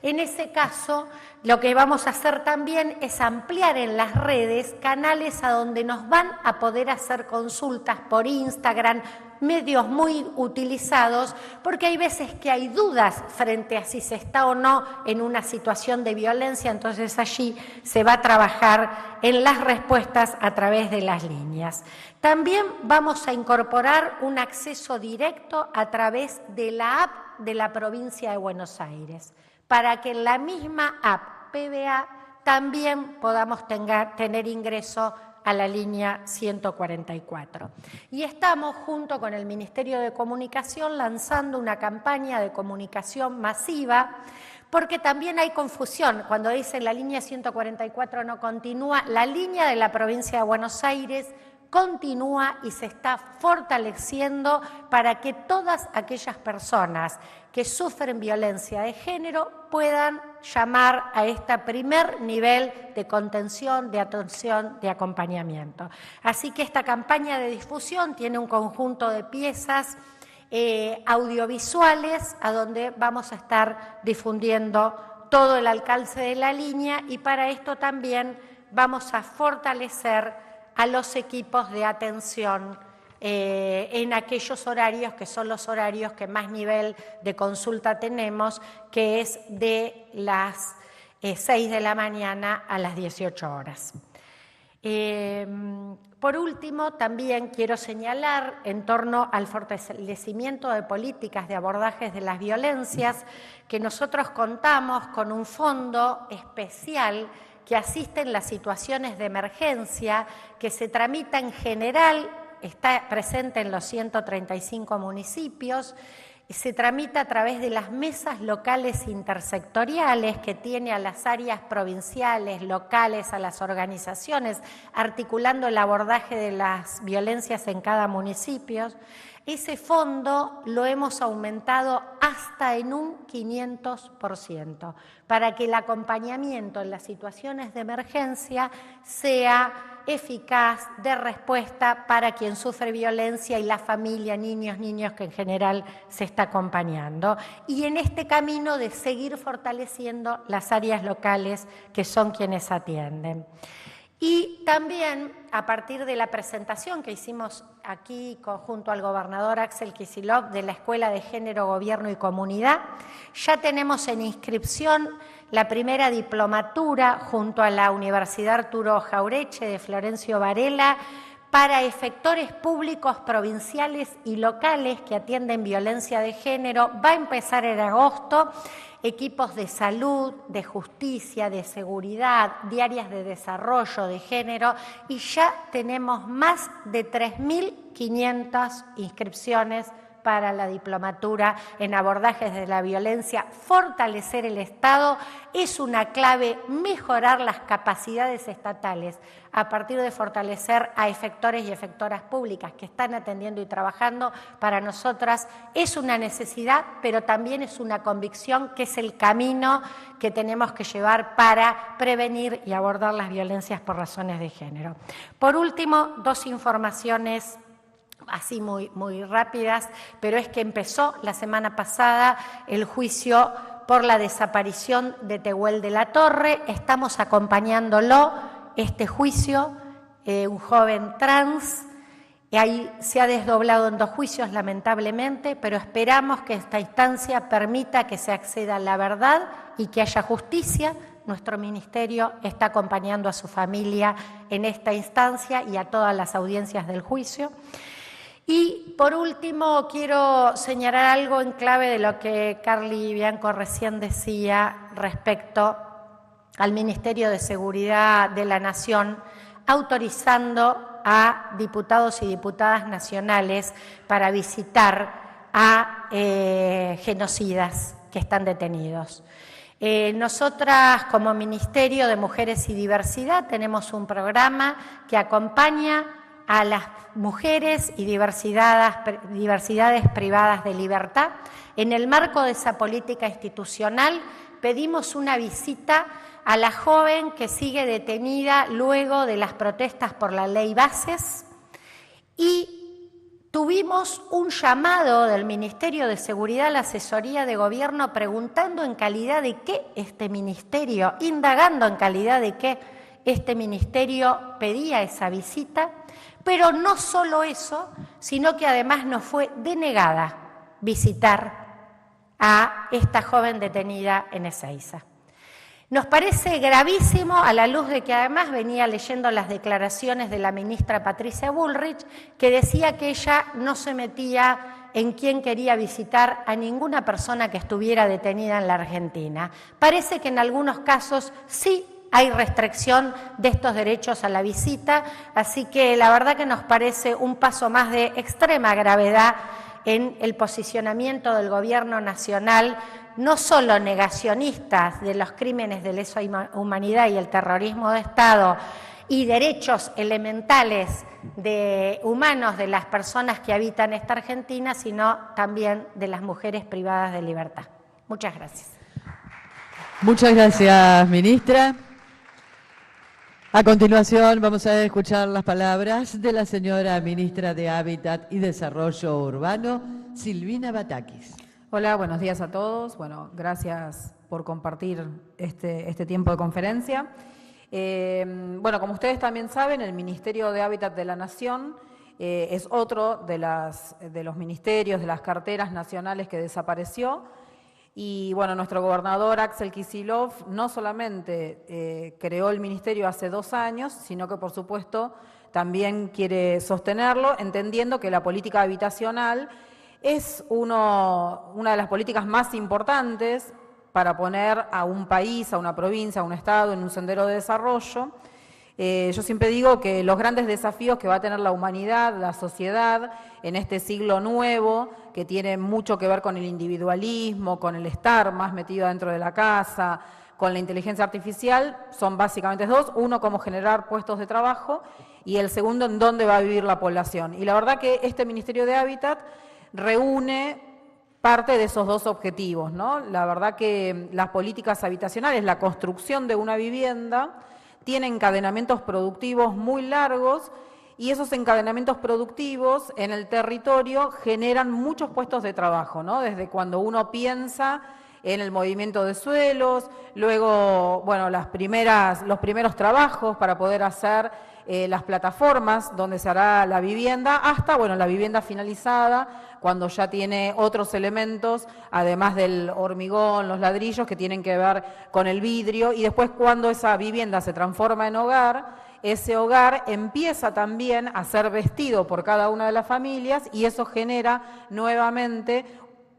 En ese caso, lo que vamos a hacer también es ampliar en las redes canales a donde nos van a poder hacer consultas por Instagram, medios muy utilizados, porque hay veces que hay dudas frente a si se está o no en una situación de violencia, entonces allí se va a trabajar en las respuestas a través de las líneas. También vamos a incorporar un acceso directo a través de la app de la provincia de Buenos Aires, para que en la misma app PBA también podamos tener ingreso a la línea 144. Y estamos, junto con el Ministerio de Comunicación, lanzando una campaña de comunicación masiva, porque también hay confusión. Cuando dicen la línea 144 no continúa, la línea de la provincia de Buenos Aires continúa y se está fortaleciendo para que todas aquellas personas que sufren violencia de género puedan llamar a este primer nivel de contención, de atención, de acompañamiento. Así que esta campaña de difusión tiene un conjunto de piezas audiovisuales a donde vamos a estar difundiendo todo el alcance de la línea, y para esto también vamos a fortalecer a los equipos de atención en aquellos horarios que son los horarios que más nivel de consulta tenemos, que es de las 6 de la mañana a las 18 horas. Por último, también quiero señalar en torno al fortalecimiento de políticas de abordajes de las violencias, que nosotros contamos con un fondo especial que asiste en las situaciones de emergencia, que se tramita en general, está presente en los 135 municipios, se tramita a través de las mesas locales intersectoriales que tiene a las áreas provinciales, locales, a las organizaciones, articulando el abordaje de las violencias en cada municipio. Ese fondo lo hemos aumentado hasta en un 500%, para que el acompañamiento en las situaciones de emergencia sea eficaz, de respuesta para quien sufre violencia y la familia, niños que en general se está acompañando. Y en este camino de seguir fortaleciendo las áreas locales que son quienes atienden. Y también, a partir de la presentación que hicimos aquí junto al gobernador Axel Kicillof de la Escuela de Género, Gobierno y Comunidad, ya tenemos en inscripción la primera diplomatura junto a la Universidad Arturo Jaureche de Florencio Varela para efectores públicos provinciales y locales que atienden violencia de género. Va a empezar en agosto. Equipos de salud, de justicia, de seguridad, de áreas de desarrollo de género, y ya tenemos más de 3.500 inscripciones para la diplomatura en abordajes de la violencia. Fortalecer el Estado es una clave, mejorar las capacidades estatales a partir de fortalecer a efectores y efectoras públicas que están atendiendo y trabajando. Para nosotras es una necesidad, pero también es una convicción que es el camino que tenemos que llevar para prevenir y abordar las violencias por razones de género. Por último, dos informaciones así muy rápidas, pero es que empezó la semana pasada el juicio por la desaparición de Tehuel de la Torre. Estamos acompañándolo, este juicio, un joven trans, y ahí se ha desdoblado en 2 juicios lamentablemente, pero esperamos que esta instancia permita que se acceda a la verdad y que haya justicia. Nuestro ministerio está acompañando a su familia en esta instancia y a todas las audiencias del juicio. Y por último quiero señalar algo en clave de lo que Carly Bianco recién decía respecto al Ministerio de Seguridad de la Nación, autorizando a diputados y diputadas nacionales para visitar a genocidas que están detenidos. Nosotras, como Ministerio de Mujeres y Diversidad, tenemos un programa que acompaña a las mujeres y diversidades privadas de libertad. En el marco de esa política institucional, pedimos una visita a la joven que sigue detenida luego de las protestas por la ley Bases, y tuvimos un llamado del Ministerio de Seguridad a la Asesoría de Gobierno preguntando en calidad de qué este ministerio, indagando en calidad de qué este ministerio pedía esa visita, pero no solo eso, sino que además nos fue denegada visitar a esta joven detenida en Ezeiza. Nos parece gravísimo, a la luz de que además venía leyendo las declaraciones de la ministra Patricia Bullrich, que decía que ella no se metía en quién quería visitar a ninguna persona que estuviera detenida en la Argentina. Parece que en algunos casos sí hay restricción de estos derechos a la visita, así que la verdad que nos parece un paso más de extrema gravedad en el posicionamiento del Gobierno Nacional, no solo negacionistas de los crímenes de lesa humanidad y el terrorismo de Estado y derechos elementales humanos de las personas que habitan esta Argentina, sino también de las mujeres privadas de libertad. Muchas gracias. Muchas gracias, ministra. A continuación vamos a escuchar las palabras de la señora ministra de Hábitat y Desarrollo Urbano, Silvina Batakis. Hola, buenos días a todos. Bueno, gracias por compartir este tiempo de conferencia. Bueno, como ustedes también saben, el Ministerio de Hábitat de la Nación es otro de los ministerios, de las carteras nacionales que desapareció. Y bueno, nuestro gobernador Axel Kicillof no solamente creó el ministerio hace 2 años, sino que por supuesto también quiere sostenerlo, entendiendo que la política habitacional es una de las políticas más importantes para poner a un país, a una provincia, a un estado en un sendero de desarrollo. Yo siempre digo que los grandes desafíos que va a tener la humanidad, la sociedad, en este siglo nuevo, que tiene mucho que ver con el individualismo, con el estar más metido dentro de la casa, con la inteligencia artificial, son básicamente 2. Uno, cómo generar puestos de trabajo, y el segundo, en dónde va a vivir la población. Y la verdad que este Ministerio de Hábitat reúne parte de esos 2 objetivos, ¿no? La verdad que las políticas habitacionales, la construcción de una vivienda, tiene encadenamientos productivos muy largos y esos encadenamientos productivos en el territorio generan muchos puestos de trabajo, ¿no? Desde cuando uno piensa en el movimiento de suelos, luego, bueno, los primeros trabajos para poder hacer las plataformas donde se hará la vivienda, hasta, bueno, la vivienda finalizada, cuando ya tiene otros elementos, además del hormigón, los ladrillos, que tienen que ver con el vidrio, y después cuando esa vivienda se transforma en hogar, ese hogar empieza también a ser vestido por cada una de las familias y eso genera nuevamente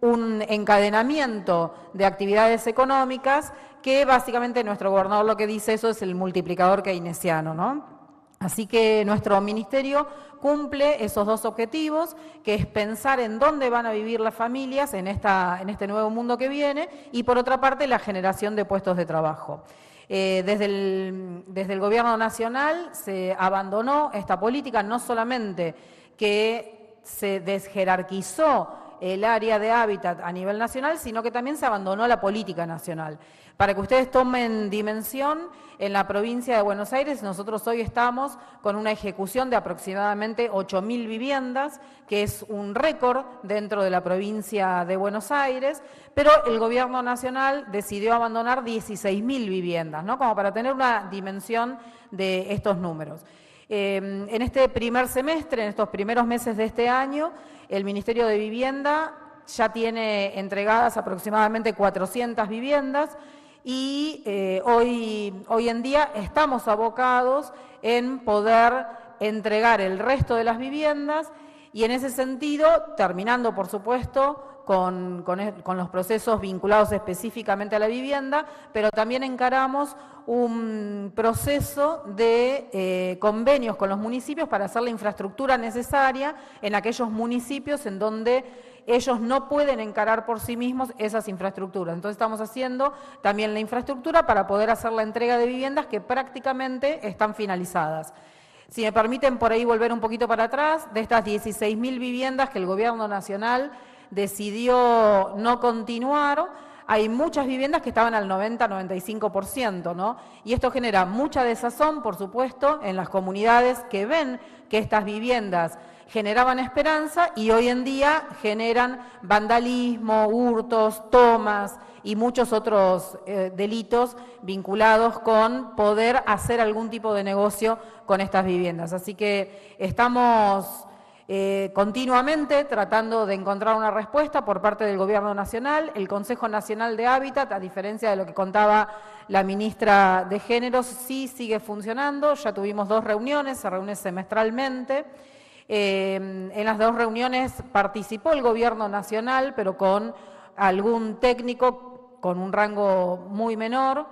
un encadenamiento de actividades económicas que básicamente nuestro gobernador lo que dice eso es el multiplicador keynesiano, ¿no? Así que nuestro ministerio cumple esos 2 objetivos, que es pensar en dónde van a vivir las familias en este nuevo mundo que viene, y por otra parte la generación de puestos de trabajo. Desde el Gobierno Nacional se abandonó esta política, no solamente que se desjerarquizó el área de hábitat a nivel nacional, sino que también se abandonó la política nacional. Para que ustedes tomen dimensión, en la provincia de Buenos Aires nosotros hoy estamos con una ejecución de aproximadamente 8.000 viviendas, que es un récord dentro de la provincia de Buenos Aires, pero el Gobierno Nacional decidió abandonar 16.000 viviendas, ¿no? Como para tener una dimensión de estos números. En este primer semestre, en estos primeros meses de este año, el Ministerio de Vivienda ya tiene entregadas aproximadamente 400 viviendas y hoy en día estamos abocados en poder entregar el resto de las viviendas y en ese sentido, terminando por supuesto con los procesos vinculados específicamente a la vivienda, pero también encaramos un proceso de convenios con los municipios para hacer la infraestructura necesaria en aquellos municipios en donde ellos no pueden encarar por sí mismos esas infraestructuras. Entonces estamos haciendo también la infraestructura para poder hacer la entrega de viviendas que prácticamente están finalizadas. Si me permiten por ahí volver un poquito para atrás, de estas 16.000 viviendas que el Gobierno Nacional decidió no continuar, hay muchas viviendas que estaban al 90-95%, ¿no? Y esto genera mucha desazón, por supuesto, en las comunidades que ven que estas viviendas generaban esperanza y hoy en día generan vandalismo, hurtos, tomas y muchos otros delitos vinculados con poder hacer algún tipo de negocio con estas viviendas. Así que estamos continuamente tratando de encontrar una respuesta por parte del Gobierno Nacional. El Consejo Nacional de Hábitat, a diferencia de lo que contaba la ministra de Géneros, sí sigue funcionando. Ya tuvimos 2 reuniones, se reúne semestralmente. En las 2 reuniones participó el Gobierno Nacional, pero con algún técnico con un rango muy menor.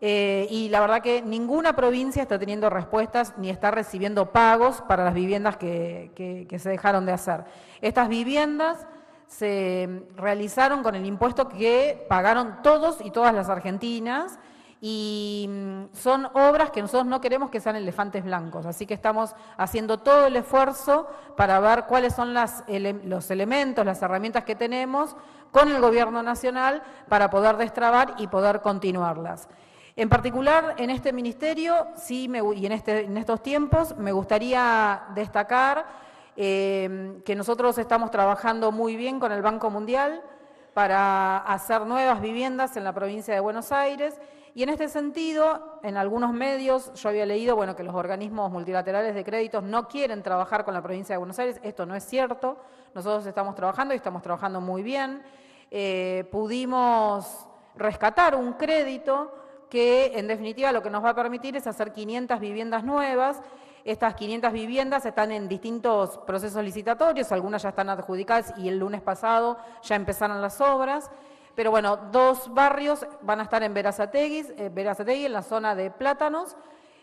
Y la verdad que ninguna provincia está teniendo respuestas ni está recibiendo pagos para las viviendas que se dejaron de hacer. Estas viviendas se realizaron con el impuesto que pagaron todos y todas las argentinas y son obras que nosotros no queremos que sean elefantes blancos, así que estamos haciendo todo el esfuerzo para ver cuáles son los elementos, las herramientas que tenemos con el Gobierno Nacional para poder destrabar y poder continuarlas. En particular, en este ministerio y en estos tiempos me gustaría destacar que nosotros estamos trabajando muy bien con el Banco Mundial para hacer nuevas viviendas en la provincia de Buenos Aires Y en este sentido, en algunos medios yo había leído, bueno, que los organismos multilaterales de créditos no quieren trabajar con la provincia de Buenos Aires. Esto no es cierto. Nosotros estamos trabajando y estamos trabajando muy bien. Pudimos rescatar un crédito que en definitiva lo que nos va a permitir es hacer 500 viviendas nuevas. Estas 500 viviendas están en distintos procesos licitatorios, algunas ya están adjudicadas y el lunes pasado ya empezaron las obras. Pero bueno, 2 barrios van a estar en Berazategui, en la zona de Plátanos,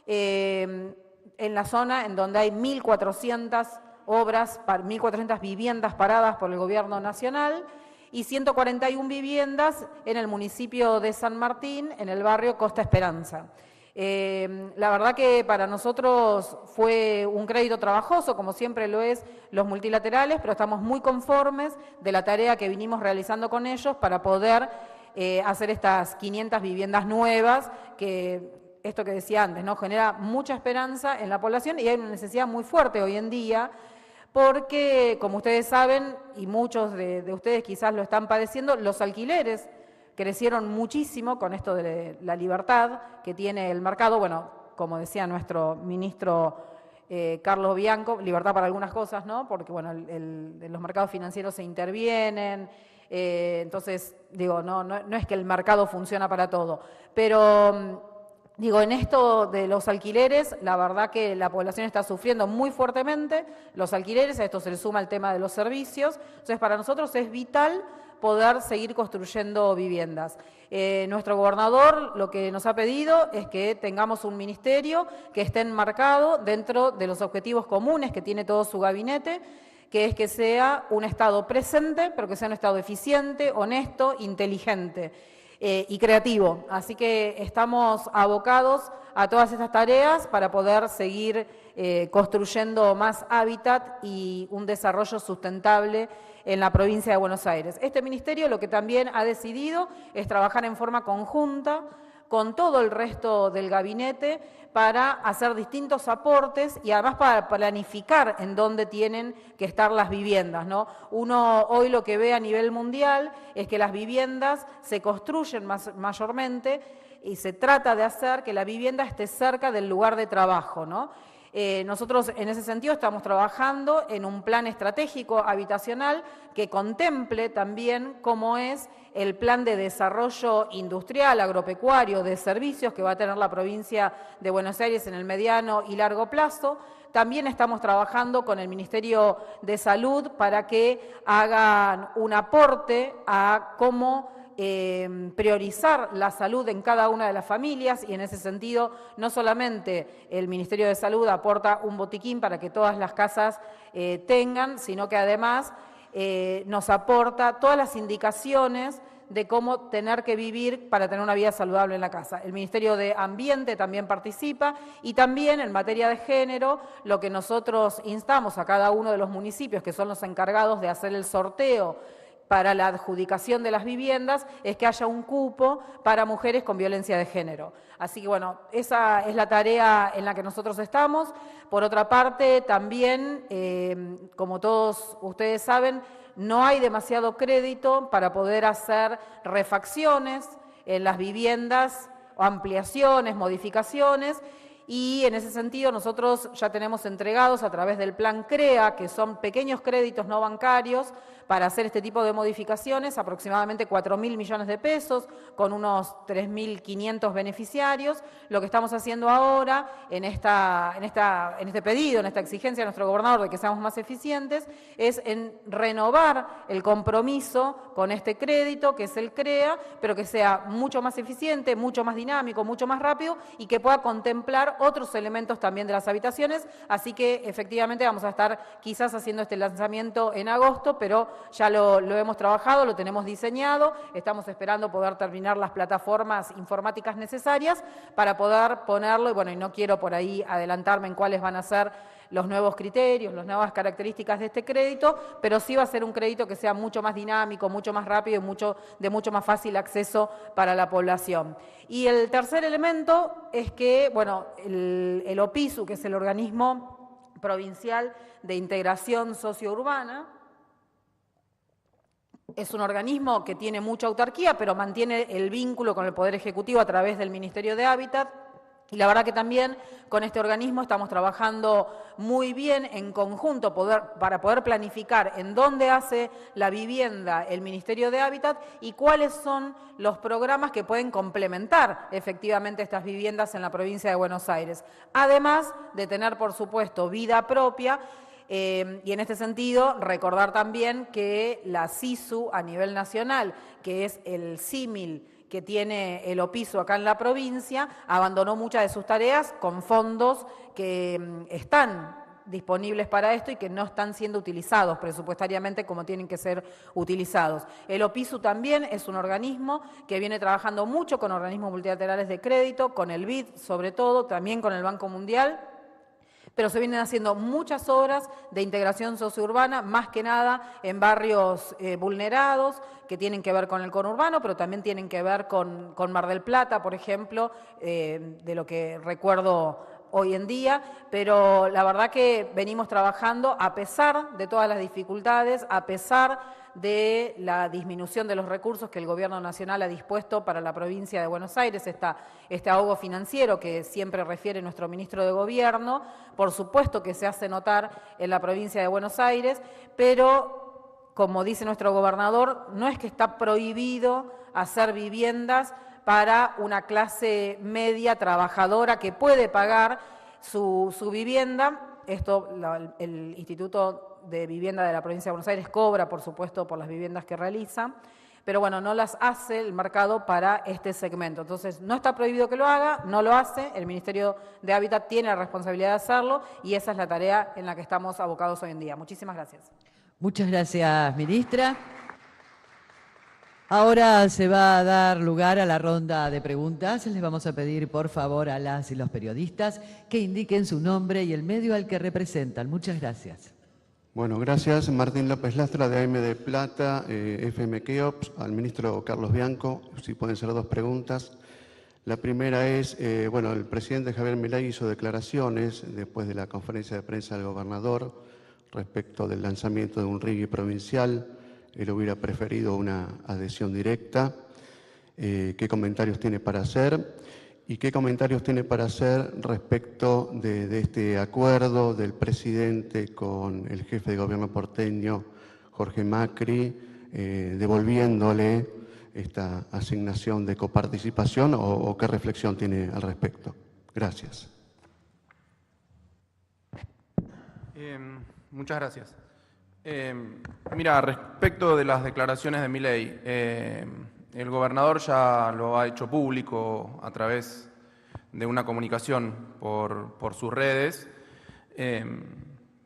en la zona en donde hay 1.400 obras, 1.400 viviendas paradas por el Gobierno Nacional y 141 viviendas en el municipio de San Martín, en el barrio Costa Esperanza. La verdad que para nosotros fue un crédito trabajoso, como siempre lo es los multilaterales, pero estamos muy conformes de la tarea que vinimos realizando con ellos para poder hacer estas 500 viviendas nuevas, que esto que decía antes, ¿no? Genera mucha esperanza en la población y hay una necesidad muy fuerte hoy en día, porque, como ustedes saben, y muchos de ustedes quizás lo están padeciendo, los alquileres crecieron muchísimo con esto de la libertad que tiene el mercado. Bueno, como decía nuestro ministro Carlos Bianco, libertad para algunas cosas, ¿no? Porque, bueno, los mercados financieros se intervienen, entonces, digo, no es que el mercado funciona para todo, pero digo, en esto de los alquileres, la verdad que la población está sufriendo muy fuertemente los alquileres, a esto se le suma el tema de los servicios, entonces para nosotros es vital poder seguir construyendo viviendas. Nuestro gobernador lo que nos ha pedido es que tengamos un ministerio que esté enmarcado dentro de los objetivos comunes que tiene todo su gabinete, que es que sea un Estado presente, pero que sea un Estado eficiente, honesto, inteligente y creativo. Así que estamos abocados a todas estas tareas para poder seguir construyendo más hábitat y un desarrollo sustentable en la provincia de Buenos Aires. Este ministerio lo que también ha decidido es trabajar en forma conjunta con todo el resto del gabinete para hacer distintos aportes y además para planificar en dónde tienen que estar las viviendas, ¿no? Uno hoy lo que ve a nivel mundial es que las viviendas se construyen mayormente y se trata de hacer que la vivienda esté cerca del lugar de trabajo, ¿no? Nosotros en ese sentido estamos trabajando en un plan estratégico habitacional que contemple también cómo es el plan de desarrollo industrial, agropecuario, de servicios que va a tener la provincia de Buenos Aires en el mediano y largo plazo. También estamos trabajando con el Ministerio de Salud para que hagan un aporte a cómo priorizar la salud en cada una de las familias y en ese sentido no solamente el Ministerio de Salud aporta un botiquín para que todas las casas tengan, sino que además nos aporta todas las indicaciones de cómo tener que vivir para tener una vida saludable en la casa. El Ministerio de Ambiente también participa y también en materia de género lo que nosotros instamos a cada uno de los municipios que son los encargados de hacer el sorteo para la adjudicación de las viviendas es que haya un cupo para mujeres con violencia de género. Así que bueno, esa es la tarea en la que nosotros estamos. Por otra parte, también, como todos ustedes saben, no hay demasiado crédito para poder hacer refacciones en las viviendas, ampliaciones, modificaciones, y en ese sentido nosotros ya tenemos entregados a través del plan CREA, que son pequeños créditos no bancarios, para hacer este tipo de modificaciones, aproximadamente 4.000 millones de pesos, con unos 3.500 beneficiarios. Lo que estamos haciendo ahora, en este pedido, en esta exigencia de nuestro gobernador de que seamos más eficientes, es en renovar el compromiso con este crédito, que es el CREA, pero que sea mucho más eficiente, mucho más dinámico, mucho más rápido y que pueda contemplar otros elementos también de las habitaciones. Así que efectivamente vamos a estar quizás haciendo este lanzamiento en agosto, pero ya lo hemos trabajado, lo tenemos diseñado, estamos esperando poder terminar las plataformas informáticas necesarias para poder ponerlo, y bueno, y no quiero por ahí adelantarme en cuáles van a ser los nuevos criterios, las nuevas características de este crédito, pero sí va a ser un crédito que sea mucho más dinámico, mucho más rápido y de mucho más fácil acceso para la población. Y el tercer elemento es que, bueno, el OPISU, que es el Organismo Provincial de Integración Sociourbana, es un organismo que tiene mucha autarquía, pero mantiene el vínculo con el Poder Ejecutivo a través del Ministerio de Hábitat. Y la verdad que también con este organismo estamos trabajando muy bien en conjunto para poder planificar en dónde hace la vivienda el Ministerio de Hábitat y cuáles son los programas que pueden complementar efectivamente estas viviendas en la provincia de Buenos Aires. Además de tener, por supuesto, vida propia. Y en este sentido, recordar también que la SISU a nivel nacional, que es el símil que tiene el OPISU acá en la provincia, abandonó muchas de sus tareas con fondos que están disponibles para esto y que no están siendo utilizados presupuestariamente como tienen que ser utilizados. El OPISU también es un organismo que viene trabajando mucho con organismos multilaterales de crédito, con el BID sobre todo, también con el Banco Mundial, pero se vienen haciendo muchas obras de integración sociourbana, más que nada en barrios vulnerados, que tienen que ver con el conurbano, pero también tienen que ver con Mar del Plata, por ejemplo, de lo que recuerdo hoy en día, pero la verdad que venimos trabajando a pesar de todas las dificultades, a pesar de la disminución de los recursos que el Gobierno Nacional ha dispuesto para la provincia de Buenos Aires, este ahogo financiero que siempre refiere nuestro ministro de Gobierno, por supuesto que se hace notar en la provincia de Buenos Aires, pero como dice nuestro gobernador, no es que está prohibido hacer viviendas para una clase media trabajadora que puede pagar su vivienda. Esto el Instituto de Vivienda de la provincia de Buenos Aires cobra, por supuesto, por las viviendas que realiza, pero bueno, no las hace el mercado para este segmento. Entonces, no está prohibido que lo haga, no lo hace, el Ministerio de Hábitat tiene la responsabilidad de hacerlo y esa es la tarea en la que estamos abocados hoy en día. Muchísimas gracias. Muchas gracias, ministra. Ahora se va a dar lugar a la ronda de preguntas. Les vamos a pedir, por favor, a las y los periodistas que indiquen su nombre y el medio al que representan. Muchas gracias. Bueno, gracias. Martín López Lastra, de AM de Plata, FM Keops. Al ministro Carlos Bianco, si pueden ser dos preguntas. La primera es, bueno, el presidente Javier Milei hizo declaraciones después de la conferencia de prensa del gobernador respecto del lanzamiento de un RIGI provincial. Él hubiera preferido una adhesión directa. ¿Qué comentarios tiene para hacer? ¿Y qué comentarios tiene para hacer respecto de este acuerdo del presidente con el jefe de gobierno porteño, Jorge Macri, devolviéndole esta asignación de coparticipación o qué reflexión tiene al respecto? Gracias. Muchas gracias. Mira, respecto de las declaraciones de Milei, el gobernador ya lo ha hecho público a través de una comunicación por sus redes,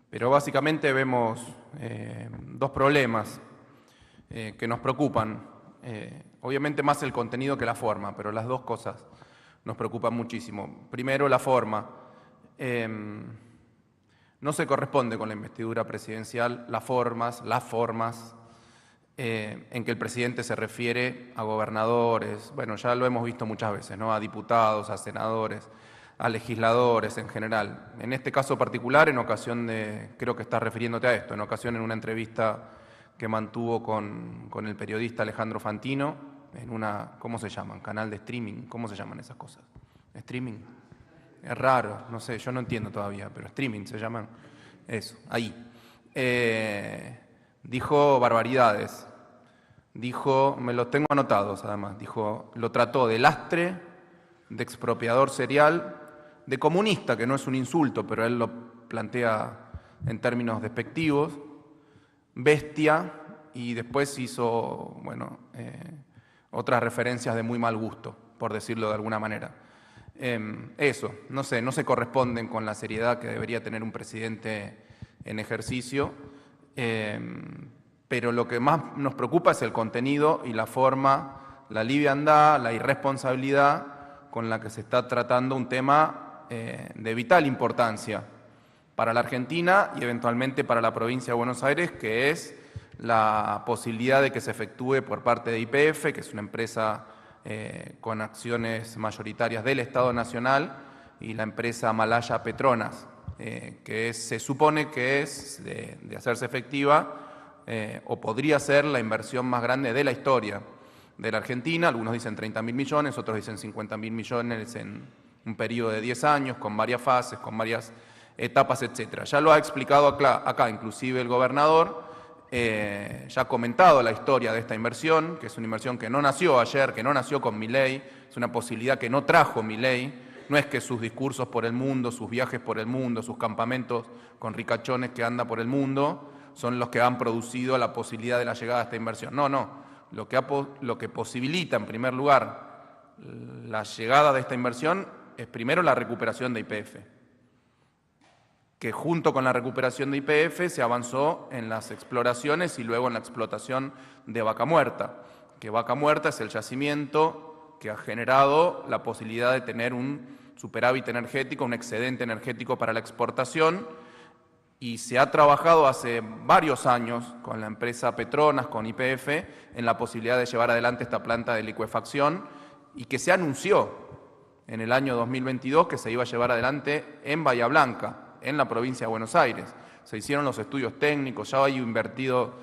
pero básicamente vemos dos problemas que nos preocupan. Obviamente más el contenido que la forma, pero las dos cosas nos preocupan muchísimo. Primero, la forma. No se corresponde con la investidura presidencial las formas en que el presidente se refiere a gobernadores, bueno, ya lo hemos visto muchas veces, ¿no? A diputados, a senadores, a legisladores en general. En este caso particular, en ocasión de, creo que estás refiriéndote a esto, en ocasión en una entrevista que mantuvo con el periodista Alejandro Fantino, en una, ¿cómo se llaman? Canal de streaming, ¿cómo se llaman esas cosas? ¿Streaming? Es raro, no sé, yo no entiendo todavía, pero streaming se llaman eso, ahí. Dijo barbaridades, dijo, me los tengo anotados además, dijo, lo trató de lastre, de expropiador serial, de comunista, que no es un insulto, pero él lo plantea en términos despectivos, bestia, y después hizo, bueno, otras referencias de muy mal gusto, por decirlo de alguna manera. Eso, no sé, no se corresponden con la seriedad que debería tener un presidente en ejercicio, pero lo que más nos preocupa es el contenido y la forma, la liviandad, la irresponsabilidad con la que se está tratando un tema de vital importancia para la Argentina y eventualmente para la provincia de Buenos Aires, que es la posibilidad de que se efectúe por parte de YPF, que es una empresa con acciones mayoritarias del Estado Nacional, y la empresa Malaya Petronas, que se supone que es de hacerse efectiva o podría ser la inversión más grande de la historia de la Argentina. Algunos dicen 30.000 millones, otros dicen 50.000 millones en un periodo de 10 años, con varias fases, con varias etapas, etc. Ya lo ha explicado acá inclusive el gobernador, ya ha comentado la historia de esta inversión, que es una inversión que no nació ayer, que no nació con Milei, es una posibilidad que no trajo Milei. No es que sus discursos por el mundo, sus viajes por el mundo, sus campamentos con ricachones que anda por el mundo, son los que han producido la posibilidad de la llegada de esta inversión. No, no. Lo que posibilita, en primer lugar, la llegada de esta inversión es primero la recuperación de YPF, que junto con la recuperación de YPF se avanzó en las exploraciones y luego en la explotación de Vaca Muerta, que Vaca Muerta es el yacimiento que ha generado la posibilidad de tener un superávit energético, un excedente energético para la exportación, y se ha trabajado hace varios años con la empresa Petronas, con YPF, en la posibilidad de llevar adelante esta planta de licuefacción, y que se anunció en el año 2022 que se iba a llevar adelante en Bahía Blanca, en la provincia de Buenos Aires. Se hicieron los estudios técnicos, ya hay invertido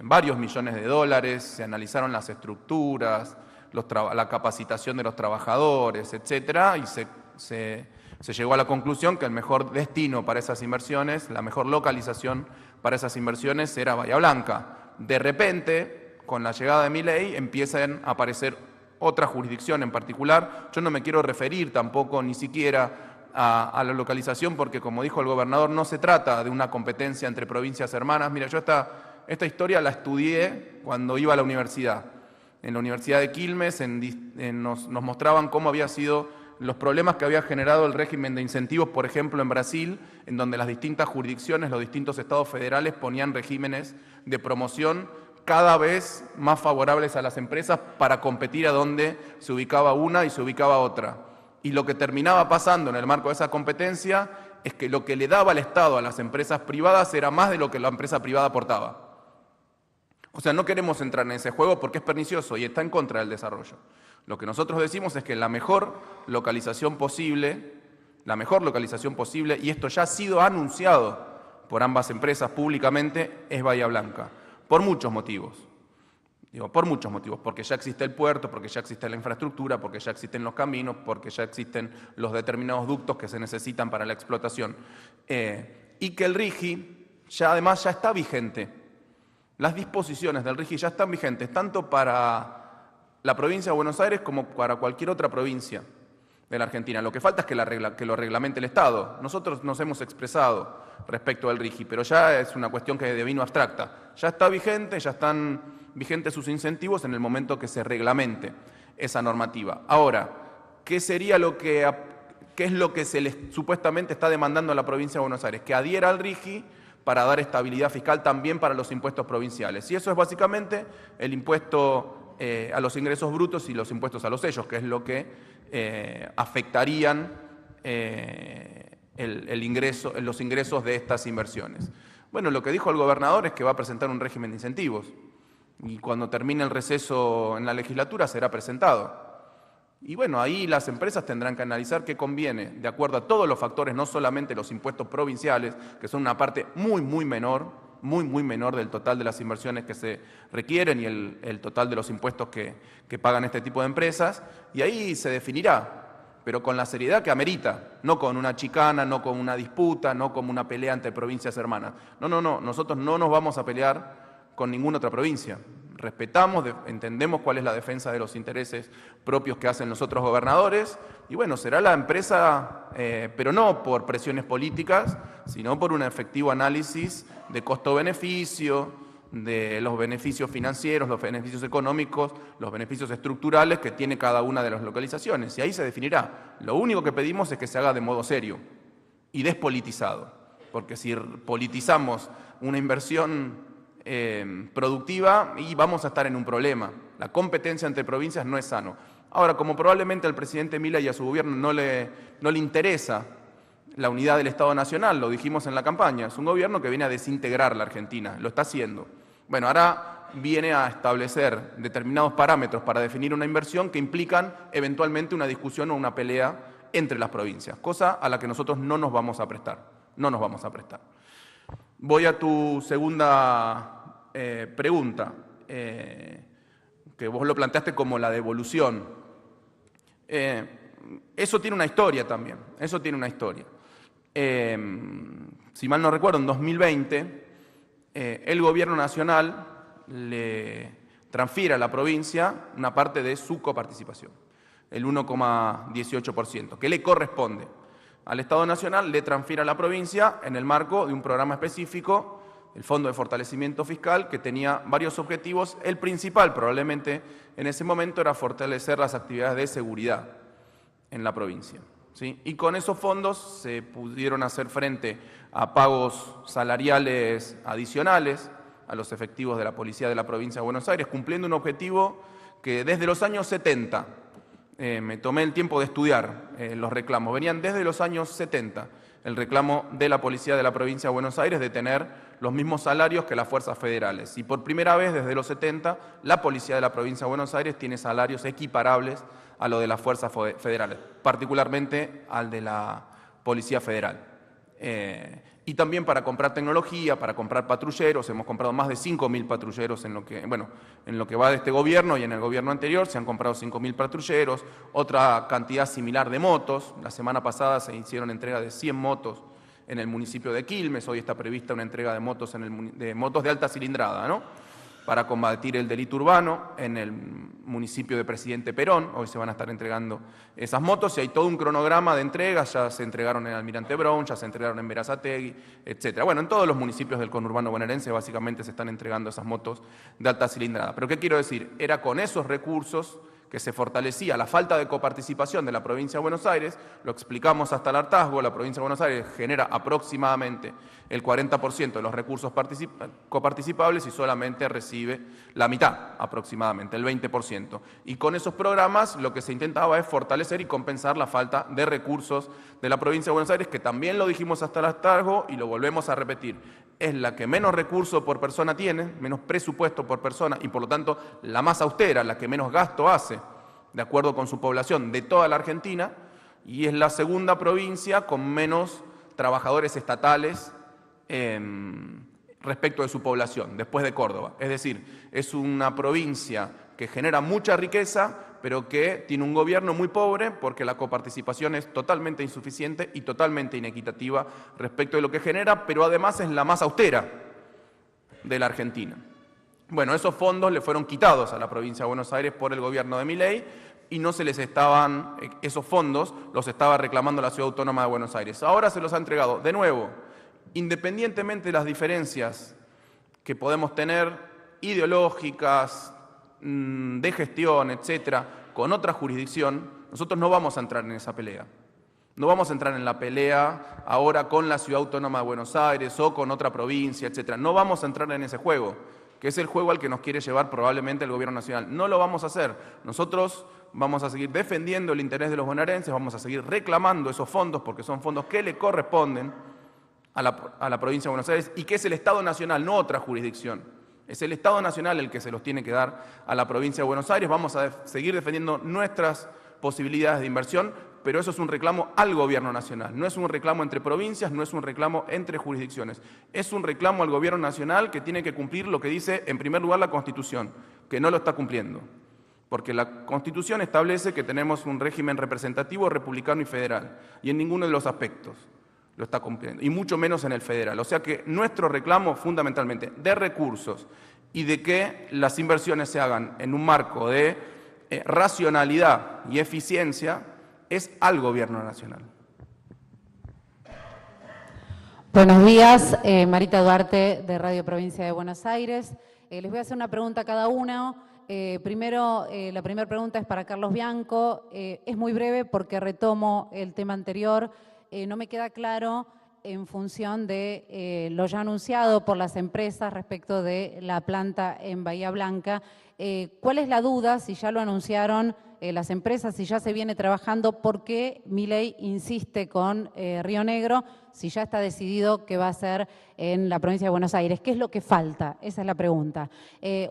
varios millones de dólares, se analizaron las estructuras, la capacitación de los trabajadores, etcétera, y se llegó a la conclusión que el mejor destino para esas inversiones, la mejor localización para esas inversiones era Bahía Blanca. De repente, con la llegada de Milei, empiezan a aparecer otra jurisdicción en particular. Yo no me quiero referir tampoco ni siquiera a la localización, porque como dijo el gobernador, no se trata de una competencia entre provincias hermanas. Mira, yo esta historia la estudié cuando iba a la universidad. En la Universidad de Quilmes nos mostraban cómo había sido los problemas que había generado el régimen de incentivos, por ejemplo, en Brasil, en donde las distintas jurisdicciones, los distintos estados federales ponían regímenes de promoción cada vez más favorables a las empresas para competir a donde se ubicaba una y se ubicaba otra. Y lo que terminaba pasando en el marco de esa competencia es que lo que le daba el Estado a las empresas privadas era más de lo que la empresa privada aportaba. O sea, no queremos entrar en ese juego porque es pernicioso y está en contra del desarrollo. Lo que nosotros decimos es que la mejor localización posible, y esto ya ha sido anunciado por ambas empresas públicamente, es Bahía Blanca, por muchos motivos. Por muchos motivos, porque ya existe el puerto, porque ya existe la infraestructura, porque ya existen los caminos, porque ya existen los determinados ductos que se necesitan para la explotación. Y que el RIGI además ya está vigente. Las disposiciones del RIGI ya están vigentes, tanto para la provincia de Buenos Aires como para cualquier otra provincia de la Argentina. Lo que falta es que lo reglamente el Estado. Nosotros nos hemos expresado respecto al RIGI, pero ya es una cuestión que devino abstracta. Ya está vigente, ya están vigentes sus incentivos en el momento que se reglamente esa normativa. Ahora, ¿qué es lo que se les supuestamente está demandando a la provincia de Buenos Aires? Que adhiera al RIGI para dar estabilidad fiscal también para los impuestos provinciales. Y eso es básicamente el impuesto a los ingresos brutos y los impuestos a los sellos, que es lo que afectarían los ingresos de estas inversiones. Bueno, lo que dijo el gobernador es que va a presentar un régimen de incentivos y cuando termine el receso en la legislatura será presentado. Y bueno, ahí las empresas tendrán que analizar qué conviene, de acuerdo a todos los factores, no solamente los impuestos provinciales, que son una parte muy menor del total de las inversiones que se requieren y el total de los impuestos que pagan este tipo de empresas, y ahí se definirá, pero con la seriedad que amerita, no con una chicana, no con una disputa, no como una pelea entre provincias hermanas. No, nosotros no nos vamos a pelear con ninguna otra provincia. Respetamos, entendemos cuál es la defensa de los intereses propios que hacen los otros gobernadores, y bueno, será la empresa, pero no por presiones políticas, sino por un efectivo análisis de costo-beneficio, de los beneficios financieros, los beneficios económicos, los beneficios estructurales que tiene cada una de las localizaciones, y ahí se definirá. Lo único que pedimos es que se haga de modo serio y despolitizado, porque si politizamos una inversión productiva, y vamos a estar en un problema. La competencia entre provincias no es sano. Ahora, como probablemente al presidente Milei y a su gobierno no le interesa la unidad del Estado Nacional, lo dijimos en la campaña, es un gobierno que viene a desintegrar la Argentina, lo está haciendo. Bueno, ahora viene a establecer determinados parámetros para definir una inversión que implican eventualmente una discusión o una pelea entre las provincias, cosa a la que nosotros no nos vamos a prestar, no nos vamos a prestar. Voy a tu segunda pregunta, que vos lo planteaste como la devolución, eso tiene una historia también, eso tiene una historia. Si mal no recuerdo, en 2020, el Gobierno Nacional le transfiere a la provincia una parte de su coparticipación, el 1,18%, que le corresponde. Al Estado Nacional le transfiere a la provincia en el marco de un programa específico, el Fondo de Fortalecimiento Fiscal, que tenía varios objetivos. El principal, probablemente en ese momento, era fortalecer las actividades de seguridad en la provincia, ¿sí? Y con esos fondos se pudieron hacer frente a pagos salariales adicionales a los efectivos de la Policía de la Provincia de Buenos Aires, cumpliendo un objetivo que desde los años 70, me tomé el tiempo de estudiar los reclamos, venían desde los años 70, el reclamo de la Policía de la Provincia de Buenos Aires de tener los mismos salarios que las fuerzas federales. Y por primera vez desde los 70, la Policía de la Provincia de Buenos Aires tiene salarios equiparables a lo de las fuerzas federales, particularmente al de la Policía Federal. Y también para comprar tecnología, para comprar patrulleros, hemos comprado más de 5.000 patrulleros en lo que va de este gobierno, y en el gobierno anterior se han comprado 5.000 patrulleros, otra cantidad similar de motos. La semana pasada se hicieron entrega de 100 motos en el municipio de Quilmes, hoy está prevista una entrega de motos, de motos de alta cilindrada, ¿no?, para combatir el delito urbano en el municipio de Presidente Perón. Hoy se van a estar entregando esas motos y hay todo un cronograma de entregas. Ya se entregaron en Almirante Brown, ya se entregaron en Berazategui, etc. Bueno, en todos los municipios del conurbano bonaerense básicamente se están entregando esas motos de alta cilindrada. ¿Pero qué quiero decir? Era con esos recursos que se fortalecía la falta de coparticipación de la Provincia de Buenos Aires. Lo explicamos hasta el hartazgo. La Provincia de Buenos Aires genera aproximadamente el 40% de los recursos coparticipables y solamente recibe la mitad, aproximadamente, el 20%. Y con esos programas lo que se intentaba es fortalecer y compensar la falta de recursos de la Provincia de Buenos Aires, que también lo dijimos hasta el hartazgo y lo volvemos a repetir. Es la que menos recursos por persona tiene, menos presupuesto por persona y por lo tanto la más austera, la que menos gasto hace, de acuerdo con su población, de toda la Argentina, y es la segunda provincia con menos trabajadores estatales respecto de su población, después de Córdoba. Es decir, es una provincia que genera mucha riqueza, pero que tiene un gobierno muy pobre porque la coparticipación es totalmente insuficiente y totalmente inequitativa respecto de lo que genera, pero además es la más austera de la Argentina. Bueno, esos fondos le fueron quitados a la provincia de Buenos Aires por el gobierno de Milei y no se les estaban, esos fondos los estaba reclamando la Ciudad Autónoma de Buenos Aires. Ahora se los ha entregado de nuevo, independientemente de las diferencias que podemos tener ideológicas, de gestión, etcétera, con otra jurisdicción. Nosotros no vamos a entrar en esa pelea. No vamos a entrar en la pelea ahora con la Ciudad Autónoma de Buenos Aires o con otra provincia, etcétera. No vamos a entrar en ese juego, que es el juego al que nos quiere llevar probablemente el Gobierno Nacional. No lo vamos a hacer. Nosotros vamos a seguir defendiendo el interés de los bonaerenses, vamos a seguir reclamando esos fondos porque son fondos que le corresponden a la provincia de Buenos Aires y que es el Estado Nacional, no otra jurisdicción. Es el Estado Nacional el que se los tiene que dar a la provincia de Buenos Aires. Vamos a seguir defendiendo nuestras posibilidades de inversión, pero eso es un reclamo al Gobierno Nacional. No es un reclamo entre provincias, no es un reclamo entre jurisdicciones. Es un reclamo al Gobierno Nacional que tiene que cumplir lo que dice, en primer lugar, la Constitución, que no lo está cumpliendo. Porque la Constitución establece que tenemos un régimen representativo, republicano y federal, y en ninguno de los aspectos lo está cumpliendo, y mucho menos en el federal. O sea que nuestro reclamo fundamentalmente de recursos y de que las inversiones se hagan en un marco de racionalidad y eficiencia es al Gobierno Nacional. Buenos días, Marita Duarte de Radio Provincia de Buenos Aires. Les voy a hacer una pregunta a cada uno. Primero, la primera pregunta es para Carlos Bianco. Es muy breve porque retomo el tema anterior. No me queda claro, en función de lo ya anunciado por las empresas respecto de la planta en Bahía Blanca, ¿cuál es la duda, si ya lo anunciaron las empresas, si ya se viene trabajando, por qué Milei insiste con Río Negro, si ya está decidido que va a ser en la provincia de Buenos Aires? ¿Qué es lo que falta? Esa es la pregunta.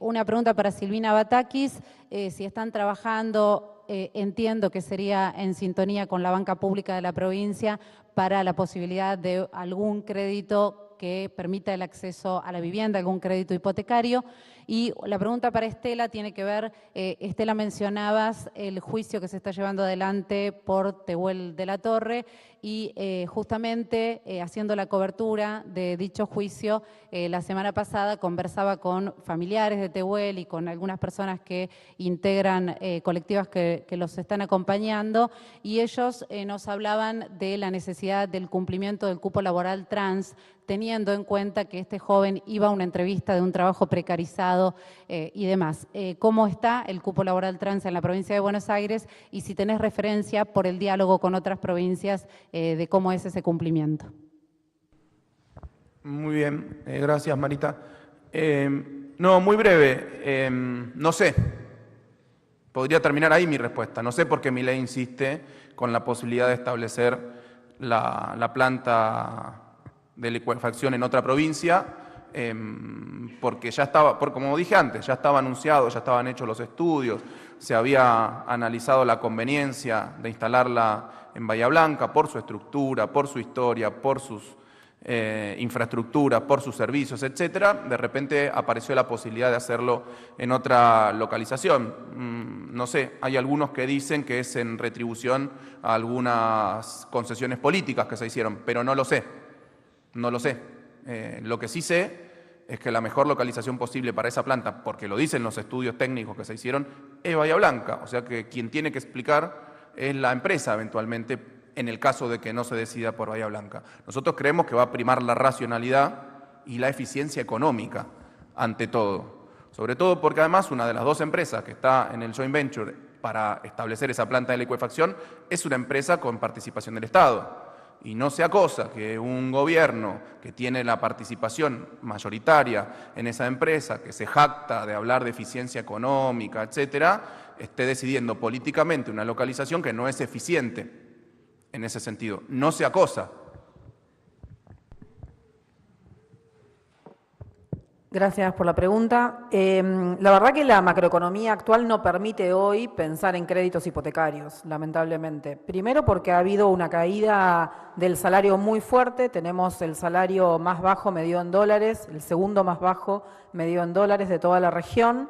Una pregunta para Silvina Batakis, si están trabajando, entiendo que sería en sintonía con la banca pública de la provincia para la posibilidad de algún crédito crédito que permita el acceso a la vivienda, algún crédito hipotecario. Y la pregunta para Estela tiene que ver, Estela, mencionabas el juicio que se está llevando adelante por Tehuel de la Torre y justamente haciendo la cobertura de dicho juicio, la semana pasada conversaba con familiares de Tehuel y con algunas personas que integran colectivas que los están acompañando, y ellos nos hablaban de la necesidad del cumplimiento del cupo laboral trans, teniendo en cuenta que este joven iba a una entrevista de un trabajo precarizado y demás. ¿Cómo está el cupo laboral trans en la provincia de Buenos Aires? Y si tenés referencia por el diálogo con otras provincias de cómo es ese cumplimiento. Muy bien, gracias Marita. No, muy breve, no sé. Podría terminar ahí mi respuesta. No sé por qué mi ley insiste con la posibilidad de establecer la planta de licuefacción en otra provincia, porque ya estaba, como dije antes, ya estaba anunciado, ya estaban hechos los estudios, se había analizado la conveniencia de instalarla en Bahía Blanca por su estructura, por su historia, por sus infraestructuras, por sus servicios, etcétera. De repente apareció la posibilidad de hacerlo en otra localización. No sé, hay algunos que dicen que es en retribución a algunas concesiones políticas que se hicieron, pero no lo sé. No lo sé. Lo que sí sé es que la mejor localización posible para esa planta, porque lo dicen los estudios técnicos que se hicieron, es Bahía Blanca. O sea que quien tiene que explicar es la empresa eventualmente, en el caso de que no se decida por Bahía Blanca. Nosotros creemos que va a primar la racionalidad y la eficiencia económica ante todo. Sobre todo porque además una de las dos empresas que está en el joint venture para establecer esa planta de licuefacción es una empresa con participación del Estado. Y no sea cosa que un gobierno que tiene la participación mayoritaria en esa empresa, que se jacta de hablar de eficiencia económica, etcétera, esté decidiendo políticamente una localización que no es eficiente en ese sentido. No sea cosa. Gracias por la pregunta. La verdad que la macroeconomía actual no permite hoy pensar en créditos hipotecarios, lamentablemente. Primero porque ha habido una caída del salario muy fuerte, tenemos el salario más bajo medido en dólares, el segundo más bajo medido en dólares de toda la región,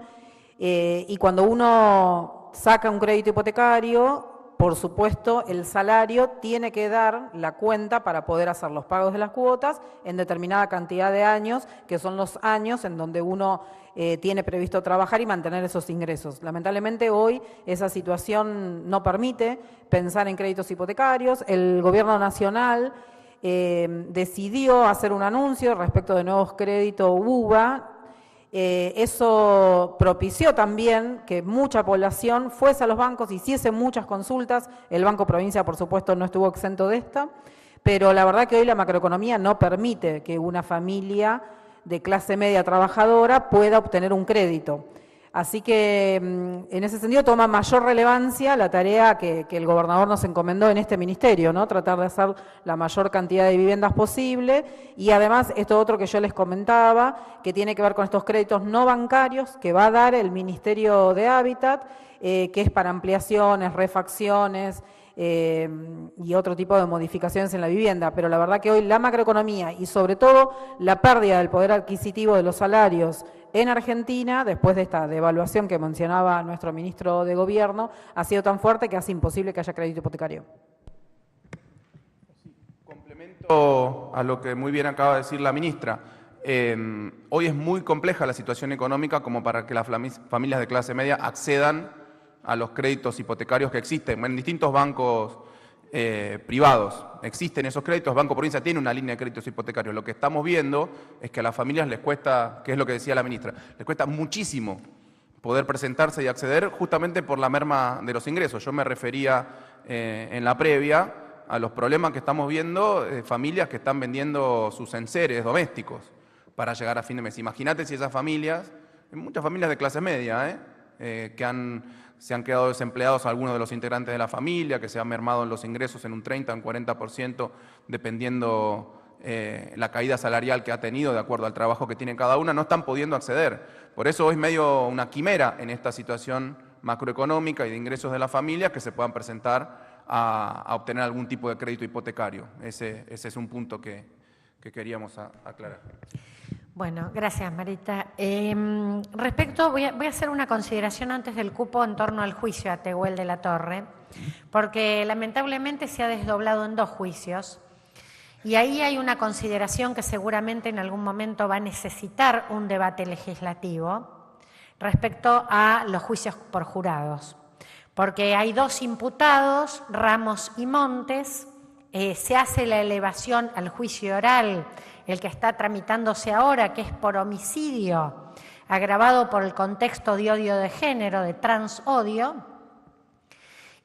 y cuando uno saca un crédito hipotecario, por supuesto, el salario tiene que dar la cuenta para poder hacer los pagos de las cuotas en determinada cantidad de años, que son los años en donde uno tiene previsto trabajar y mantener esos ingresos. Lamentablemente hoy esa situación no permite pensar en créditos hipotecarios. El Gobierno Nacional decidió hacer un anuncio respecto de nuevos créditos UBA. Eso propició también que mucha población fuese a los bancos, hiciese muchas consultas. El Banco Provincia, por supuesto, no estuvo exento de esta, pero la verdad que hoy la macroeconomía no permite que una familia de clase media trabajadora pueda obtener un crédito. Así que en ese sentido toma mayor relevancia la tarea que el gobernador nos encomendó en este ministerio, ¿no? Tratar de hacer la mayor cantidad de viviendas posible, y además esto otro que yo les comentaba, que tiene que ver con estos créditos no bancarios que va a dar el Ministerio de Hábitat, que es para ampliaciones, refacciones y otro tipo de modificaciones en la vivienda. Pero la verdad que hoy la macroeconomía y sobre todo la pérdida del poder adquisitivo de los salarios en Argentina, después de esta devaluación que mencionaba nuestro ministro de Gobierno, ha sido tan fuerte que hace imposible que haya crédito hipotecario. Complemento a lo que muy bien acaba de decir la ministra. Hoy es muy compleja la situación económica como para que las familias de clase media accedan a los créditos hipotecarios que existen en distintos bancos privados. Existen esos créditos, Banco Provincia tiene una línea de créditos hipotecarios. Lo que estamos viendo es que a las familias les cuesta, que es lo que decía la ministra, les cuesta muchísimo poder presentarse y acceder justamente por la merma de los ingresos. Yo me refería en la previa a los problemas que estamos viendo, familias que están vendiendo sus enseres domésticos para llegar a fin de mes. Imagínate si esas familias, muchas familias de clase media, se han quedado desempleados algunos de los integrantes de la familia, que se han mermado en los ingresos en un 30 o un 40%, dependiendo la caída salarial que ha tenido de acuerdo al trabajo que tiene cada una, no están pudiendo acceder. Por eso es medio una quimera en esta situación macroeconómica y de ingresos de la familia que se puedan presentar a obtener algún tipo de crédito hipotecario. Ese es un punto que que queríamos aclarar. Bueno, gracias, Marita. Voy a hacer una consideración antes del cupo en torno al juicio a Tehuel de la Torre, porque lamentablemente se ha desdoblado en 2 juicios, y ahí hay una consideración que seguramente en algún momento va a necesitar un debate legislativo respecto a los juicios por jurados, porque hay 2 imputados, Ramos y Montes. Se hace la elevación al juicio oral, el que está tramitándose ahora, que es por homicidio, agravado por el contexto de odio de género, de transodio,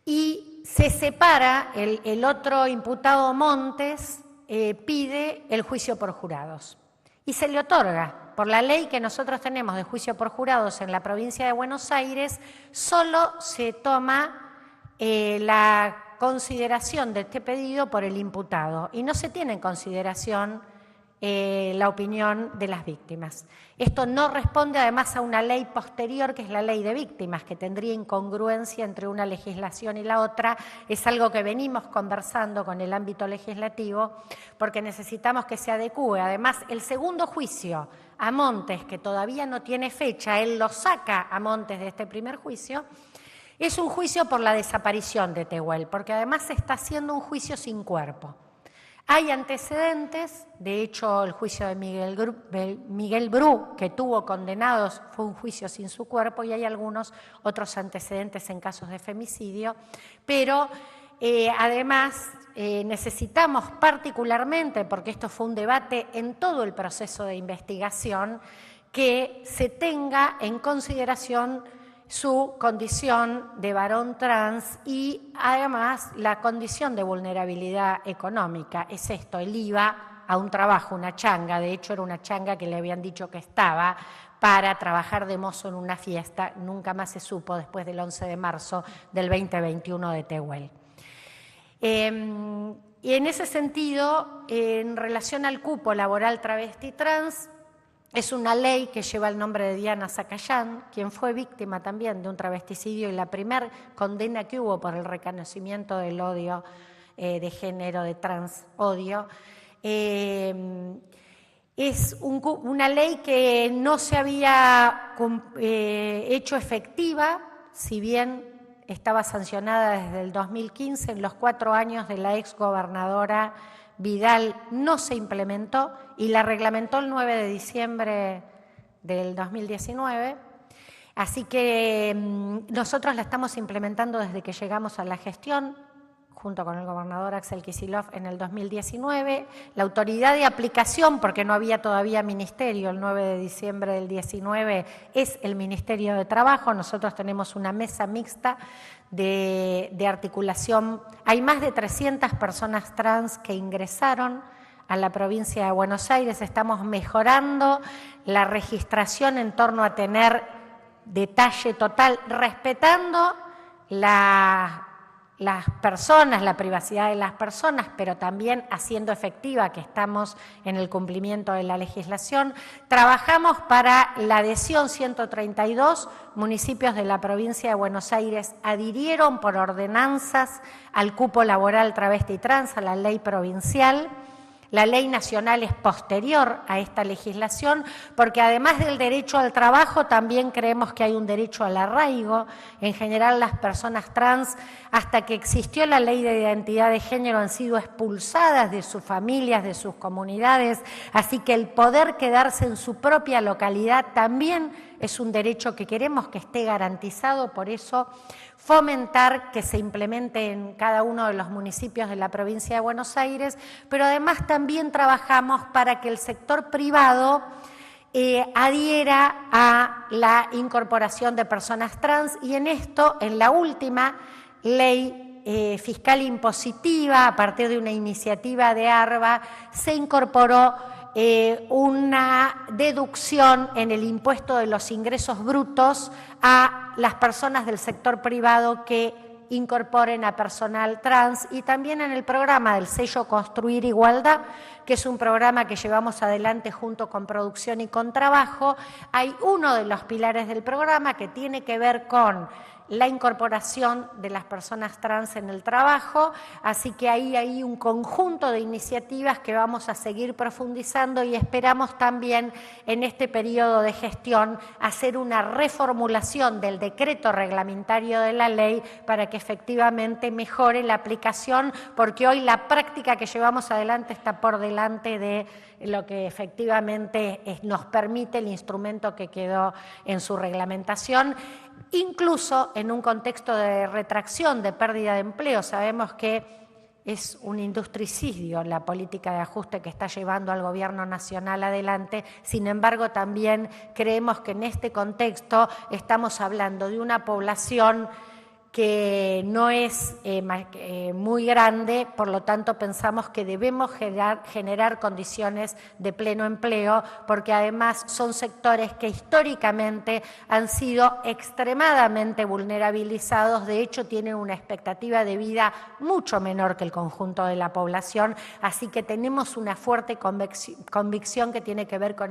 y se separa, el otro imputado Montes pide el juicio por jurados, y se le otorga. Por la ley que nosotros tenemos de juicio por jurados en la provincia de Buenos Aires, solo se toma la consideración de este pedido por el imputado y no se tiene en consideración la opinión de las víctimas. Esto no responde además a una ley posterior, que es la ley de víctimas, que tendría incongruencia entre una legislación y la otra. Es algo que venimos conversando con el ámbito legislativo porque necesitamos que se adecúe. Además, el segundo juicio a Montes, que todavía no tiene fecha, él lo saca a Montes de este primer juicio, es un juicio por la desaparición de Tehuel, porque además se está haciendo un juicio sin cuerpo. Hay antecedentes, de hecho el juicio de Miguel Bru, que tuvo condenados, fue un juicio sin su cuerpo, y hay algunos otros antecedentes en casos de femicidio, pero además necesitamos particularmente, porque esto fue un debate en todo el proceso de investigación, que se tenga en consideración su condición de varón trans y además la condición de vulnerabilidad económica. Es esto, él iba a un trabajo, una changa, de hecho era una changa que le habían dicho que estaba para trabajar de mozo en una fiesta, nunca más se supo después del 11 de marzo del 2021 de Tehuel. Y en ese sentido, en relación al cupo laboral travesti trans, es una ley que lleva el nombre de Diana Zacayán, quien fue víctima también de un travesticidio y la primer condena que hubo por el reconocimiento del odio de género, de transodio. Es una ley que no se había hecho efectiva, si bien estaba sancionada desde el 2015, en los 4 años de la exgobernadora Vidal no se implementó y la reglamentó el 9 de diciembre del 2019. Así que nosotros la estamos implementando desde que llegamos a la gestión, junto con el gobernador Axel Kicillof en el 2019. La autoridad de aplicación, porque no había todavía ministerio, el 9 de diciembre del 19, es el Ministerio de Trabajo. Nosotros tenemos una mesa mixta de articulación. Hay más de 300 personas trans que ingresaron a la provincia de Buenos Aires. Estamos mejorando la registración en torno a tener detalle total, respetando las personas, la privacidad de las personas, pero también haciendo efectiva que estamos en el cumplimiento de la legislación. Trabajamos para la adhesión. 132 municipios de la provincia de Buenos Aires adhirieron por ordenanzas al cupo laboral travesti trans, a la ley provincial. La ley nacional es posterior a esta legislación porque además del derecho al trabajo también creemos que hay un derecho al arraigo. En general las personas trans, hasta que existió la ley de identidad de género, han sido expulsadas de sus familias, de sus comunidades, así que el poder quedarse en su propia localidad también es un derecho que queremos que esté garantizado. Por eso fomentar que se implemente en cada uno de los municipios de la provincia de Buenos Aires, pero además también trabajamos para que el sector privado adhiera a la incorporación de personas trans, y en esto, en la última ley fiscal impositiva, a partir de una iniciativa de ARBA, se incorporó una deducción en el impuesto de los ingresos brutos a las personas del sector privado que incorporen a personal trans, y también en el programa del sello Construir Igualdad, que es un programa que llevamos adelante junto con Producción y con Trabajo. Hay uno de los pilares del programa que tiene que ver con la incorporación de las personas trans en el trabajo, así que ahí hay un conjunto de iniciativas que vamos a seguir profundizando y esperamos también en este periodo de gestión hacer una reformulación del decreto reglamentario de la ley para que efectivamente mejore la aplicación, porque hoy la práctica que llevamos adelante está por delante de lo que efectivamente nos permite el instrumento que quedó en su reglamentación. Incluso en un contexto de retracción, de pérdida de empleo, sabemos que es un industricidio la política de ajuste que está llevando al Gobierno Nacional adelante. Sin embargo, también creemos que en este contexto estamos hablando de una población que no es muy grande, por lo tanto pensamos que debemos generar condiciones de pleno empleo, porque además son sectores que históricamente han sido extremadamente vulnerabilizados, de hecho tienen una expectativa de vida mucho menor que el conjunto de la población, así que tenemos una fuerte convicción que tiene que ver con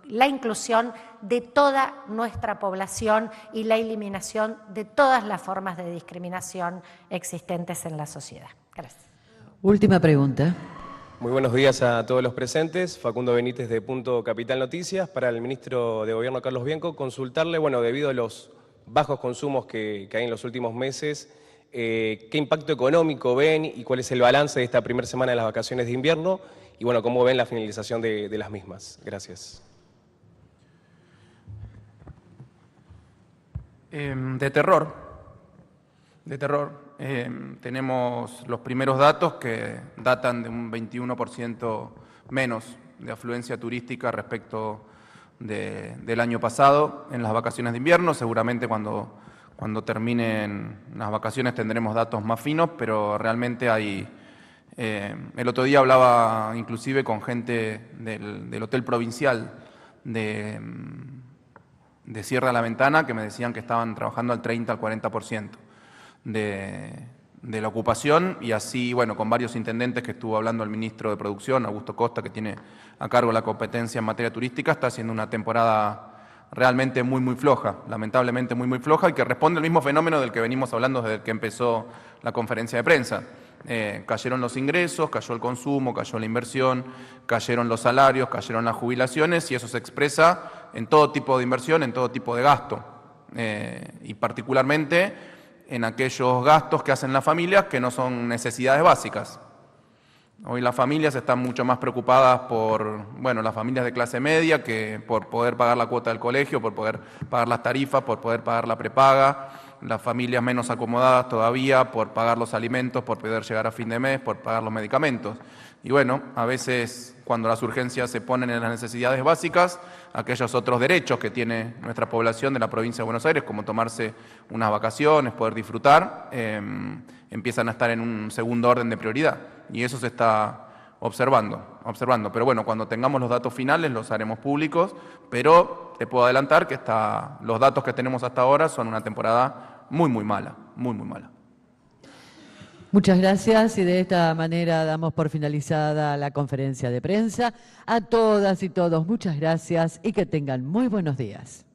la inclusión de toda nuestra población y la eliminación de todas las formas de discriminación existentes en la sociedad. Gracias. Última pregunta. Muy buenos días a todos los presentes. Facundo Benítez de Punto Capital Noticias. Para el ministro de Gobierno, Carlos Bianco, consultarle, debido a los bajos consumos que hay en los últimos meses, ¿qué impacto económico ven y cuál es el balance de esta primera semana de las vacaciones de invierno? Y cómo ven la finalización de las mismas. Gracias. De terror. Tenemos los primeros datos que datan de un 21% menos de afluencia turística respecto del año pasado en las vacaciones de invierno. Seguramente cuando terminen las vacaciones tendremos datos más finos, pero realmente hay... el otro día hablaba inclusive con gente del Hotel Provincial de Sierra de la Ventana, que me decían que estaban trabajando al 30, al 40% de la ocupación, y así, con varios intendentes que estuvo hablando el ministro de Producción, Augusto Costa, que tiene a cargo la competencia en materia turística, está haciendo una temporada realmente muy, muy floja, lamentablemente muy, muy floja, y que responde al mismo fenómeno del que venimos hablando desde que empezó la conferencia de prensa. Cayeron los ingresos, cayó el consumo, cayó la inversión, cayeron los salarios, cayeron las jubilaciones, y eso se expresa en todo tipo de inversión, en todo tipo de gasto, y particularmente en aquellos gastos que hacen las familias que no son necesidades básicas. Hoy las familias están mucho más preocupadas por, las familias de clase media, que por poder pagar la cuota del colegio, por poder pagar las tarifas, por poder pagar la prepaga, las familias menos acomodadas todavía por pagar los alimentos, por poder llegar a fin de mes, por pagar los medicamentos. Y a veces cuando las urgencias se ponen en las necesidades básicas, aquellos otros derechos que tiene nuestra población de la provincia de Buenos Aires, como tomarse unas vacaciones, poder disfrutar, empiezan a estar en un segundo orden de prioridad. Y eso se está observando. Pero cuando tengamos los datos finales los haremos públicos, pero te puedo adelantar que los datos que tenemos hasta ahora son una temporada muy, muy mala, muy, muy mala. Muchas gracias, y de esta manera damos por finalizada la conferencia de prensa. A todas y todos, muchas gracias y que tengan muy buenos días.